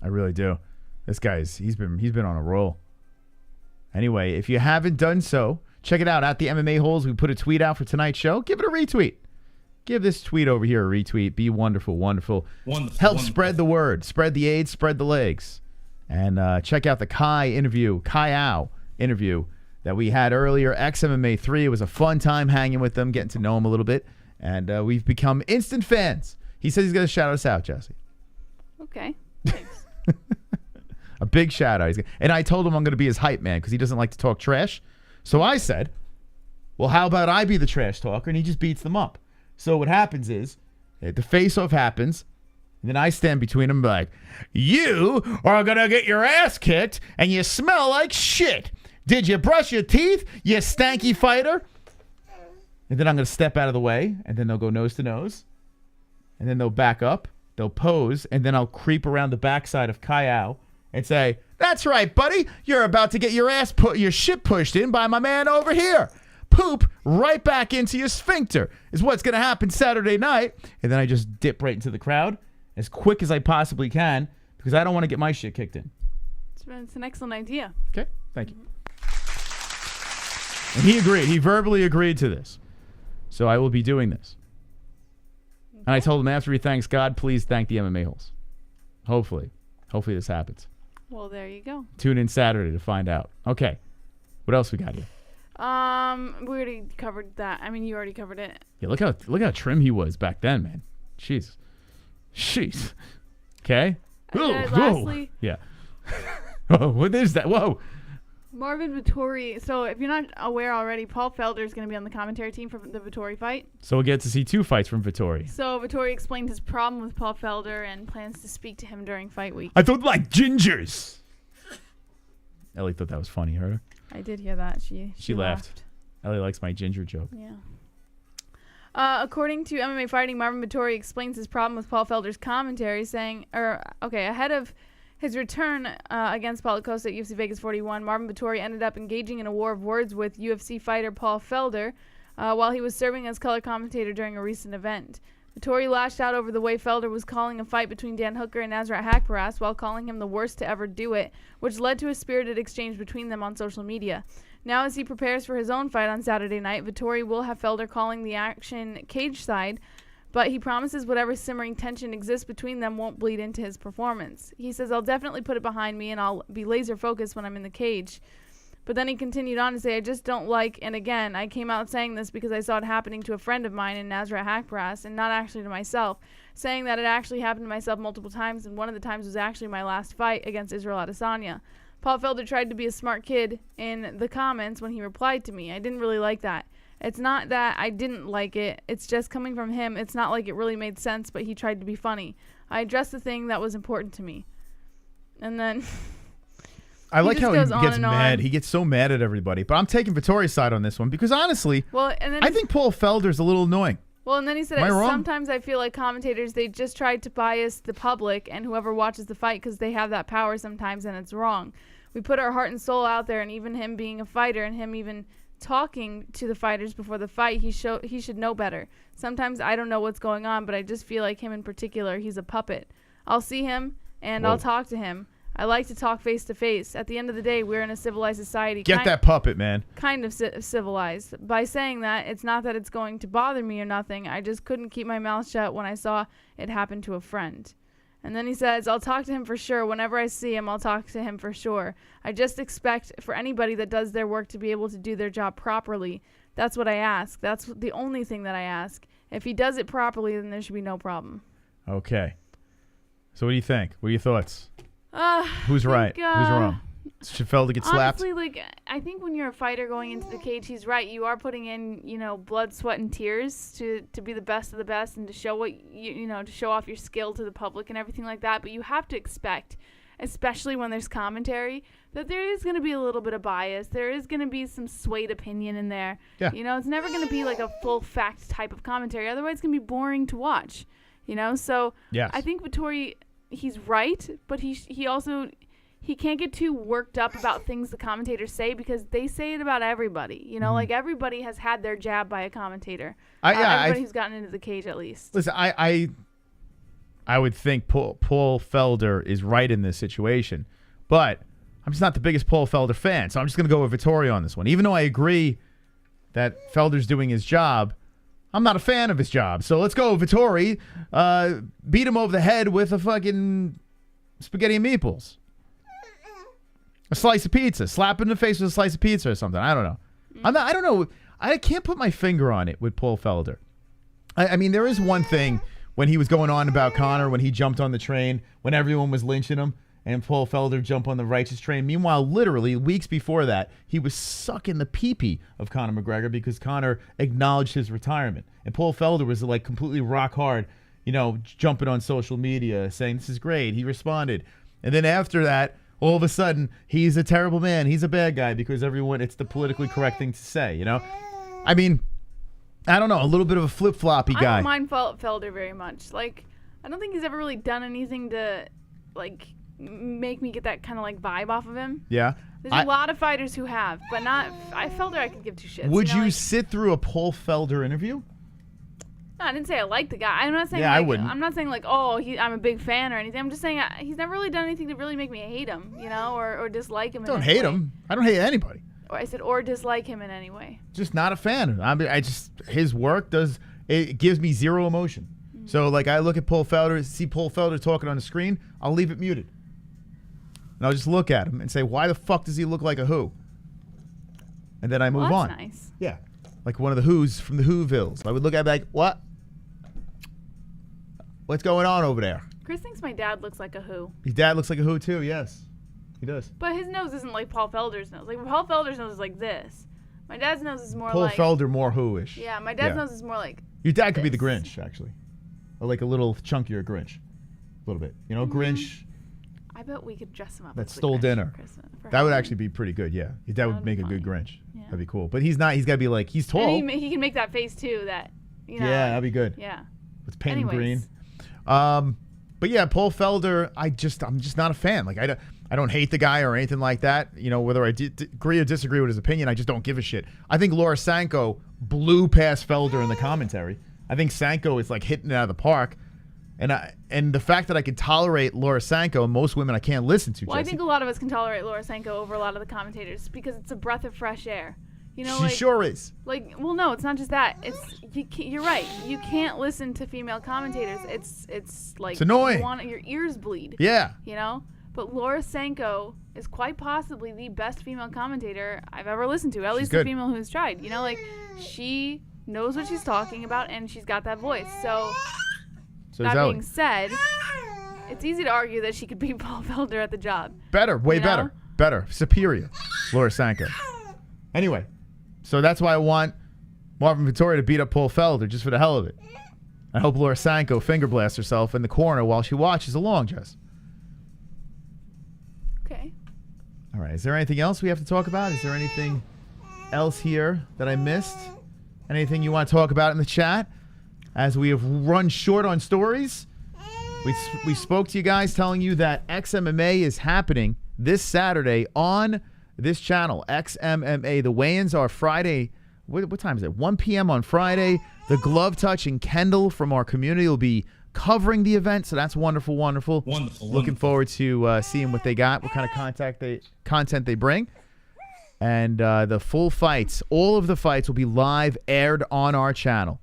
I really do. This guy's he's been on a roll. Anyway, if you haven't done so, check it out at the MMA-Holes. We put a tweet out for tonight's show. Give it a retweet. Give this tweet over here a retweet. Be wonderful, wonderful. Help spread the word. Spread the AIDS, spread the legs. And check out the Kai interview that we had earlier, XMMA 3. It was a fun time hanging with them, getting to know him a little bit. And we've become instant fans. He says he's going to shout us out, Jesse. Okay. Thanks. A big shout out. And I told him I'm going to be his hype man because he doesn't like to talk trash. So I said, well, how about I be the trash talker? And he just beats them up. So what happens is, the face-off happens. And then I stand between them like, you are going to get your ass kicked and you smell like shit. Did you brush your teeth, you stanky fighter? And then I'm going to step out of the way, and then they'll go nose to nose. And then they'll back up, they'll pose, and then I'll creep around the backside of Caio and say, that's right, buddy. You're about to get your shit pushed in by my man over here. Poop right back into your sphincter is what's going to happen Saturday night. And then I just dip right into the crowd as quick as I possibly can because I don't want to get my shit kicked in. It's an excellent idea. Okay, thank you. And he agreed. He verbally agreed to this. So I will be doing this. Okay. And I told him after he thanks God, please thank the MMA-Holes. Hopefully this happens. Well, there you go. Tune in Saturday to find out. Okay. What else we got here? We already covered that. I mean, you already covered it. Yeah, look how trim he was back then, man. Jeez. Okay. Lastly, yeah. Oh, what is that? Whoa. Marvin Vettori. So if you're not aware already, Paul Felder is going to be on the commentary team for the Vettori fight. So we'll get to see 2 fights from Vettori. So Vettori explained his problem with Paul Felder and plans to speak to him during fight week. I don't like gingers. Ellie thought that was funny. Heard her? I did hear that. She laughed. Ellie likes my ginger joke. Yeah. According to MMA Fighting, Marvin Vettori explains his problem with Paul Felder's commentary, saying, ahead of his return against Paulo Costa at UFC Vegas 41, Marvin Vettori ended up engaging in a war of words with UFC fighter Paul Felder while he was serving as color commentator during a recent event. Vettori lashed out over the way Felder was calling a fight between Dan Hooker and Nasrat Haqparast while calling him the worst to ever do it, which led to a spirited exchange between them on social media. Now, as he prepares for his own fight on Saturday night, Vettori will have Felder calling the action cage side, but he promises whatever simmering tension exists between them won't bleed into his performance. He says, I'll definitely put it behind me and I'll be laser focused when I'm in the cage. But then he continued on to say, I just don't like, and again, I came out saying this because I saw it happening to a friend of mine in Nasrat Haqparast and not actually to myself, saying that it actually happened to myself multiple times, and one of the times was actually my last fight against Israel Adesanya. Paul Felder tried to be a smart kid in the comments when he replied to me. I didn't really like that. It's not that I didn't like it. It's just coming from him. It's not like it really made sense, but he tried to be funny. I addressed the thing that was important to me. And then I like how he gets mad. He gets so mad at everybody. But I'm taking Vettori's side on this one because honestly, I think Paul Felder's a little annoying. Well, and then he said, Am I wrong? sometimes I feel like commentators, they just try to bias the public and whoever watches the fight because they have that power sometimes, and it's wrong. We put our heart and soul out there, and even him being a fighter and him even talking to the fighters before the fight, he should know better. Sometimes I don't know what's going on, but I just feel like him in particular, he's a puppet. I'll see him, and I'll talk to him. I like to talk face to face. At the end of the day, we're in a civilized society. Get that puppet, man. Kind of civilized. By saying that, it's not that it's going to bother me or nothing. I just couldn't keep my mouth shut when I saw it happen to a friend. And then he says, I'll talk to him for sure. Whenever I see him, I'll talk to him for sure. I just expect for anybody that does their work to be able to do their job properly. That's what I ask. That's the only thing that I ask. If he does it properly, then there should be no problem. Okay. So what do you think? What are your thoughts? Who's right? Who's wrong? Should Felder get slapped? Honestly, like, I think when you're a fighter going into the cage, he's right. You are putting in, blood, sweat, and tears to be the best of the best and to show what to show off your skill to the public and everything like that. But you have to expect, especially when there's commentary, that there is going to be a little bit of bias. There is going to be some swayed opinion in there. Yeah. It's never going to be like a full fact type of commentary. Otherwise, it's going to be boring to watch. So yes. I think Vettori, he's right, but he also can't get too worked up about things the commentators say because they say it about everybody. Like everybody has had their jab by a commentator. Everybody who's gotten into the cage at least. Listen, I would think Paul Felder is right in this situation, but I'm just not the biggest Paul Felder fan, so I'm just going to go with Vettori on this one. Even though I agree that Felder's doing his job, I'm not a fan of his job. So let's go, Vettori. Beat him over the head with a fucking spaghetti and meatballs. A slice of pizza. Slap him in the face with a slice of pizza or something. I don't know. I don't know. I can't put my finger on it with Paul Felder. I mean, there is one thing when he was going on about Conor, when he jumped on the train, when everyone was lynching him, and Paul Felder jumped on the righteous train. Meanwhile, literally, weeks before that, he was sucking the pee-pee of Conor McGregor because Conor acknowledged his retirement. And Paul Felder was like completely rock hard, jumping on social media, saying, this is great. He responded. And then after that, all of a sudden, he's a terrible man. He's a bad guy because it's the politically correct thing to say, I mean, I don't know, a little bit of a flip-floppy guy. I don't mind Felder very much. Like, I don't think he's ever really done anything to, like, make me get that kind of like vibe off of him. Yeah. There's a lot of fighters who have, but not Felder. I could give two shits. Would you sit through a Paul Felder interview? No, I didn't say I like the guy. I'm not saying. Yeah, I wouldn't. I'm not saying like, I'm a big fan or anything. I'm just saying he's never really done anything to really make me hate him, or dislike him. Don't hate him. I don't hate anybody. Or I said, or dislike him in any way. Just not a fan. His work gives me zero emotion. Mm-hmm. So like I look at Paul Felder, see Paul Felder talking on the screen, I'll leave it muted. And I'll just look at him and say, why the fuck does he look like a who? And then I move on. That's nice. Yeah. Like one of the who's from the Whovilles. I would look at him like, what? What's going on over there? Chris thinks my dad looks like a who. His dad looks like a who too, yes. He does. But his nose isn't like Paul Felder's nose. Like Paul Felder's nose is like this. My dad's nose is more like... Paul Felder more who-ish. Yeah, my dad's nose is more like your dad could be the Grinch, actually. Or like a little chunkier Grinch. A little bit. Grinch... I bet we could dress him up. That stole dinner. That would actually be pretty good, yeah. Your dad would make a good Grinch. Yeah. That'd be cool. But he's not. He's got to be like, he's tall. And he can make that face too. That Yeah, that'd be good. Yeah. It's painted green. But yeah, Paul Felder. I'm just not a fan. Like I don't hate the guy or anything like that. Whether I agree or disagree with his opinion, I just don't give a shit. I think Laura Sanko blew past Felder in the commentary. I think Sanko is like hitting it out of the park. And the fact that I can tolerate Laura Sanko, and most women I can't listen to. Well, Jesse. I think a lot of us can tolerate Laura Sanko over a lot of the commentators because it's a breath of fresh air. She sure is. No, it's not just that. You're right. You can't listen to female commentators. It's like it's annoying. Your ears bleed. Yeah. But Laura Sanko is quite possibly the best female commentator I've ever listened to. At least good. A female who's tried. She knows what she's talking about and she's got that voice. So that being said, it's easy to argue that she could beat Paul Felder at the job. Better, way better. Better, superior, Laura Sanko. Anyway, so that's why I want Marvin Vettori to beat up Paul Felder just for the hell of it. I hope Laura Sanko finger blasts herself in the corner while she watches along, Jess. Okay. All right, is there anything else we have to talk about? Is there anything else here that I missed? Anything you want to talk about in the chat? as we have run short on stories. We spoke to you guys telling you that XMMA is happening this Saturday on this channel, XMMA. The weigh-ins are Friday. What time is it? 1 p.m. on Friday. The Glove Touch and Kendall from our community will be covering the event, so that's wonderful, wonderful. Looking forward to seeing what they got, what kind of content they bring. And the full fights, all of the fights will be live aired on our channel,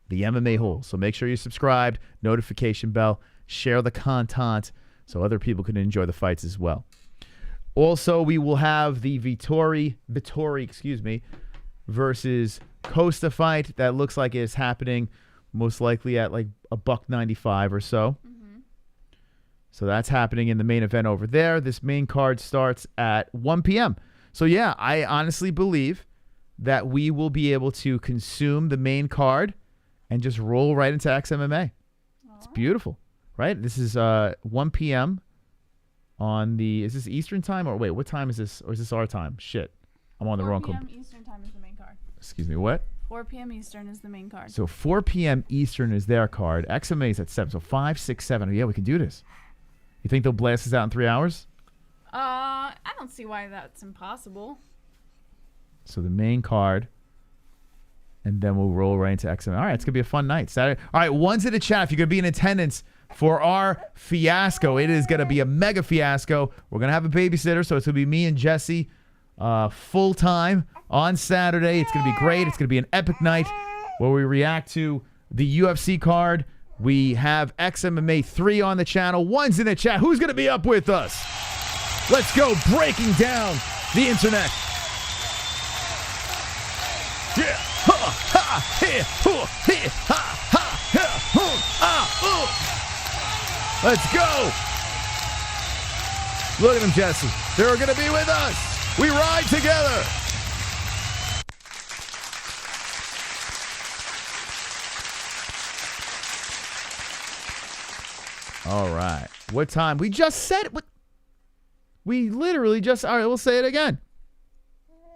the MMA-Holes. So make sure you're subscribed, notification bell, share the content so other people can enjoy the fights as well. Also, we will have the Vettori, versus Costa fight that looks like it's happening most likely at like $1.95 or so. So that's happening in the main event over there. This main card starts at 1 p.m. So yeah, I honestly believe that we will be able to consume the main card and just roll right into XMMA. It's beautiful, right? This is 1 p.m. on the, is this Eastern time or wait, what time is this? Or is this our time? Shit, I'm on the wrong. 4 p.m. Eastern time is the main card. Excuse me, what? 4 p.m. Eastern is the main card. So 4 p.m. Eastern is their card. XMA is at 7. So 5, 6, 7. Yeah, we can do this. You think they'll blast us out in 3 hours? I don't see why that's impossible. So the main card, and then we'll roll right into XMA. All right, it's going to be a fun night. Saturday. All right, one's in the chat. If you're going to be in attendance for our fiasco, it is going to be a mega fiasco. We're going to have a babysitter, so it's going to be me and Jesse full-time on Saturday. It's going to be great. It's going to be an epic night where we react to the UFC card. We have XMMA 3 on the channel. One's in the chat. Who's going to be up with us? Let's go breaking down the internet. Yeah. Ha, ha, he, hoo, he, ha, ha, ha, hoo, ah, ooh. Let's go. Look at them, Jesse. They're going to be with us. We ride together. All right. What time? We just said it. We literally just... All right, we'll say it again.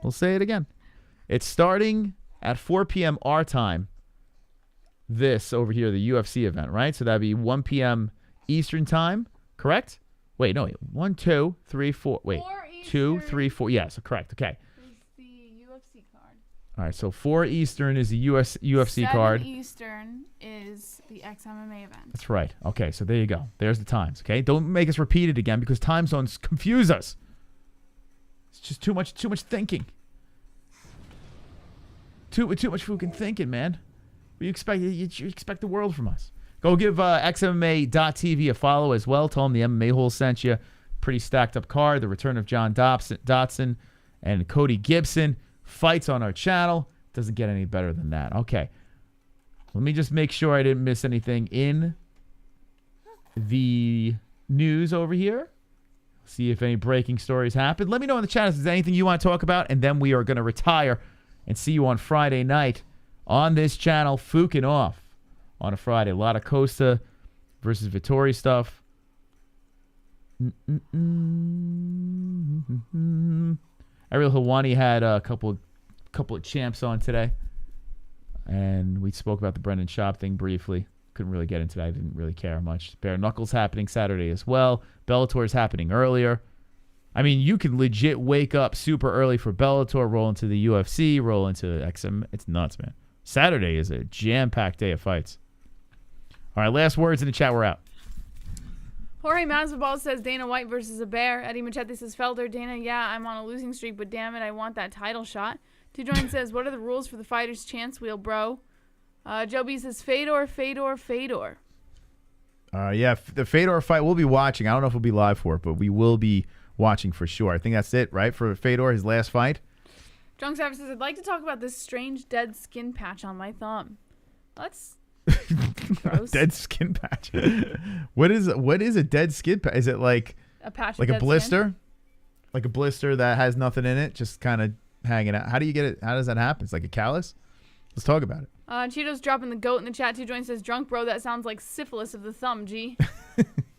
We'll say it again. It's starting at 4 p.m. our time. This over here, the UFC event, right? So that'd be 1 p.m. Eastern time, correct? Wait, no, wait. 1, 2, 3, 4. Wait. 2, 3, 4. Yeah, so correct. Okay. It's the UFC card. All right, so 4 Eastern is the UFC card. 7 Eastern is the XMMA event. That's right. Okay, so there you go. There's the times, okay? Don't make us repeat it again because time zones confuse us. It's just too much thinking. Too much fucking thinking, man. You expect the world from us. Go give XMMA.tv a follow as well. Tell them the MMA-Holes sent you. Pretty stacked up card. The return of John Dotson and Cody Gibson. Fights on our channel. Doesn't get any better than that. Okay. Let me just make sure I didn't miss anything in the news over here. See if any breaking stories happened. Let me know in the chat if there's anything you want to talk about, and then we are going to retire and see you on Friday night on this channel, Fukin' Off on a Friday. A lot of Costa versus Vettori stuff. Ariel HELWANI had a couple of champs on today. And we spoke about the Brendan Schaub thing briefly. Couldn't really get into that. I didn't really care much. Bare Knuckles happening Saturday as well. Bellator is happening earlier. I mean, you can legit wake up super early for Bellator, roll into the UFC, roll into XM. It's nuts, man. Saturday is a jam-packed day of fights. All right, last words in the chat. We're out. Jorge Masvidal says Dana White versus a bear. Eddie Machete says Felder. Dana, yeah, I'm on a losing streak, but damn it, I want that title shot. Two Join says, what are the rules for the fighter's chance wheel, bro? Joe B says Fedor. Yeah, the Fedor fight we'll be watching. I don't know if we'll be live for it, but we will be watching for sure. I think that's it, right, for Fedor, his last fight? Drunk Savage says, I'd like to talk about this strange dead skin patch on my thumb. That's gross. Dead skin patch. What is a dead skin patch? Is it like a patch, like a blister? Skin? Like a blister that has nothing in it, just kind of hanging out. How do you get it? How does that happen? It's like a callus? Let's talk about it. Cheeto's dropping the goat in the chat. Two Join says, drunk bro, that sounds like syphilis of the thumb, G.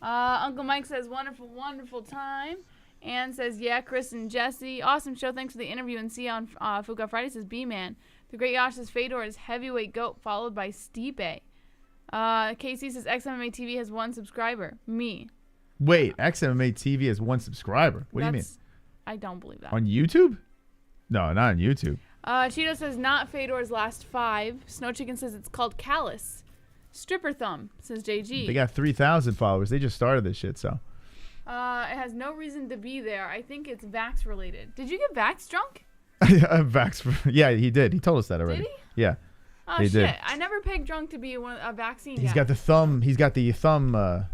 Uncle Mike says, wonderful time. Ann says, yeah, Chris and Jesse. Awesome show. Thanks for the interview. And see you on Fuka Friday says, B-Man. The Great Yash says, Fedor is heavyweight goat, followed by Stipe. Casey says XMMA TV has 1 subscriber. Me. Wait, XMMA TV has 1 subscriber. What do you mean? I don't believe that. On YouTube? No, not on YouTube. Cheeto says not Fedor's last 5. Snow Chicken says it's called Callus. Stripper Thumb says JG. They got 3,000 followers. They just started this shit, so. It has no reason to be there. I think it's Vax related. Did you get Vax drunk? Vax. Yeah, he did. He told us that already. Did he? Yeah. Oh He shit! did. I never pegged drunk to be a vaccine He's guy. got the thumb. He's got the thumb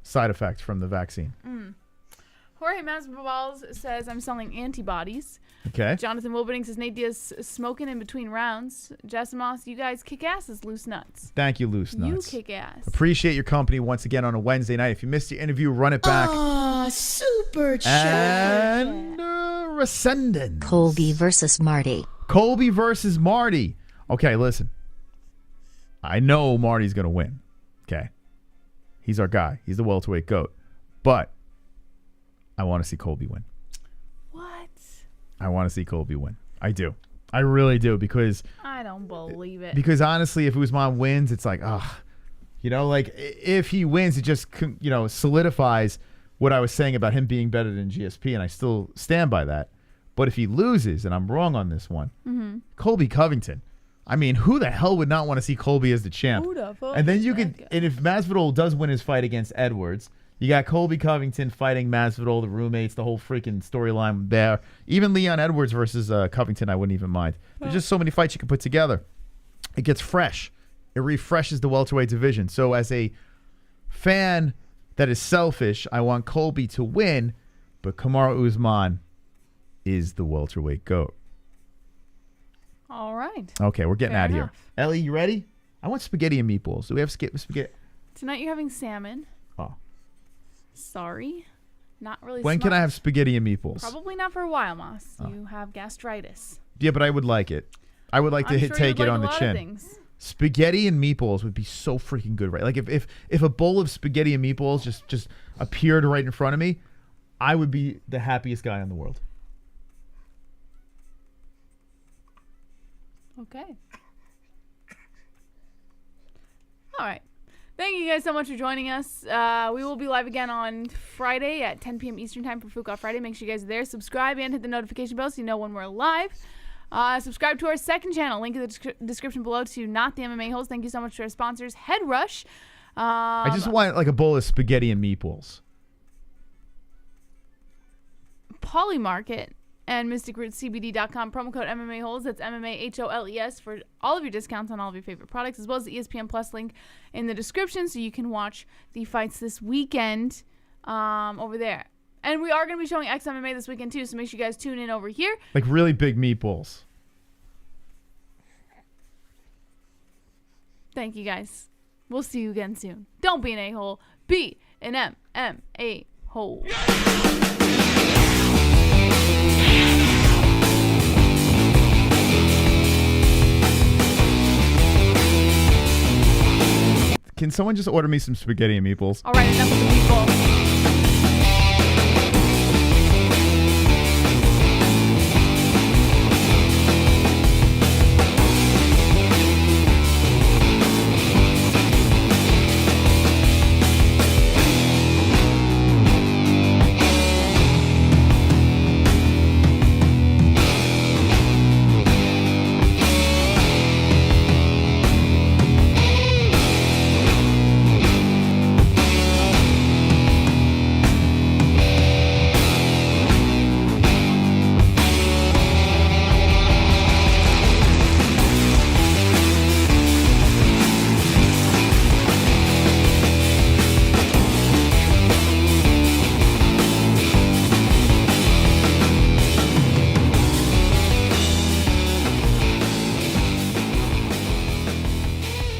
side effect from the vaccine. Jorge Masballs says I'm selling antibodies. Okay. Jonathan Wilberding says Nate Diaz smoking in between rounds. Jess Moss, you guys kick ass as loose nuts. Thank you, Loose Nuts. You kick ass. Appreciate your company once again on a Wednesday night. If you missed the interview, run it back. Oh, super chat. And Rescendence. Colby versus Marty. Colby versus Marty. Okay, listen. I know Marty's going to win. Okay. He's our guy. He's the welterweight GOAT. But I want to see Colby win. What? I want to see Colby win. I do. I really do because I don't believe it. Because honestly, if Usman wins, it's like, like if he wins, it just, solidifies what I was saying about him being better than GSP, and I still stand by that. But if he loses, and I'm wrong on this one, Colby Covington. I mean, who the hell would not want to see Colby as the champ? Who the fuck And then is you that could, guy? and if Masvidal does win his fight against Edwards, you got Colby Covington fighting Masvidal, the roommates, the whole freaking storyline there. Even Leon Edwards versus Covington, I wouldn't even mind. There's just so many fights you can put together. It gets fresh. It refreshes the welterweight division. So as a fan that is selfish, I want Colby to win, but Kamaru Usman is the welterweight GOAT. All right. Okay, we're getting Fair out of here. enough. Ellie, you ready? I want spaghetti and meatballs. Do we have spaghetti? Tonight you're having salmon. Oh. Sorry. Not really When can smart. I have spaghetti and meatballs? Probably not for a while, Moss. You have gastritis. Yeah, but I would like it. I would like to I'm sure take you'd it like on a the lot of chin. things. Spaghetti and meatballs would be so freaking good, right? Like if a bowl of spaghetti and meatballs just appeared right in front of me, I would be the happiest guy in the world. Okay. All right. Thank you guys so much for joining us. We will be live again on Friday at 10 p.m. Eastern Time for Fuka Friday. Make sure you guys are there. Subscribe and hit the notification bell so you know when we're live. Subscribe to our second channel. Link in the description below to Not the MMA-Holes. Thank you so much to our sponsors, Head Rush. I just want like a bowl of spaghetti and meatballs. Polymarket and MysticRootsCBD.com. Promo code MMA-Holes. That's MMA-HOLES for all of your discounts on all of your favorite products, as well as the ESPN Plus link in the description so you can watch the fights this weekend over there. And we are going to be showing XMMA this weekend too, so make sure you guys tune in over here. Like really big meatballs. Thank you guys. We'll see you again soon. Don't be an a-hole. Be an MMA-hole. Can someone just order me some spaghetti and meatballs? All right, enough of the people.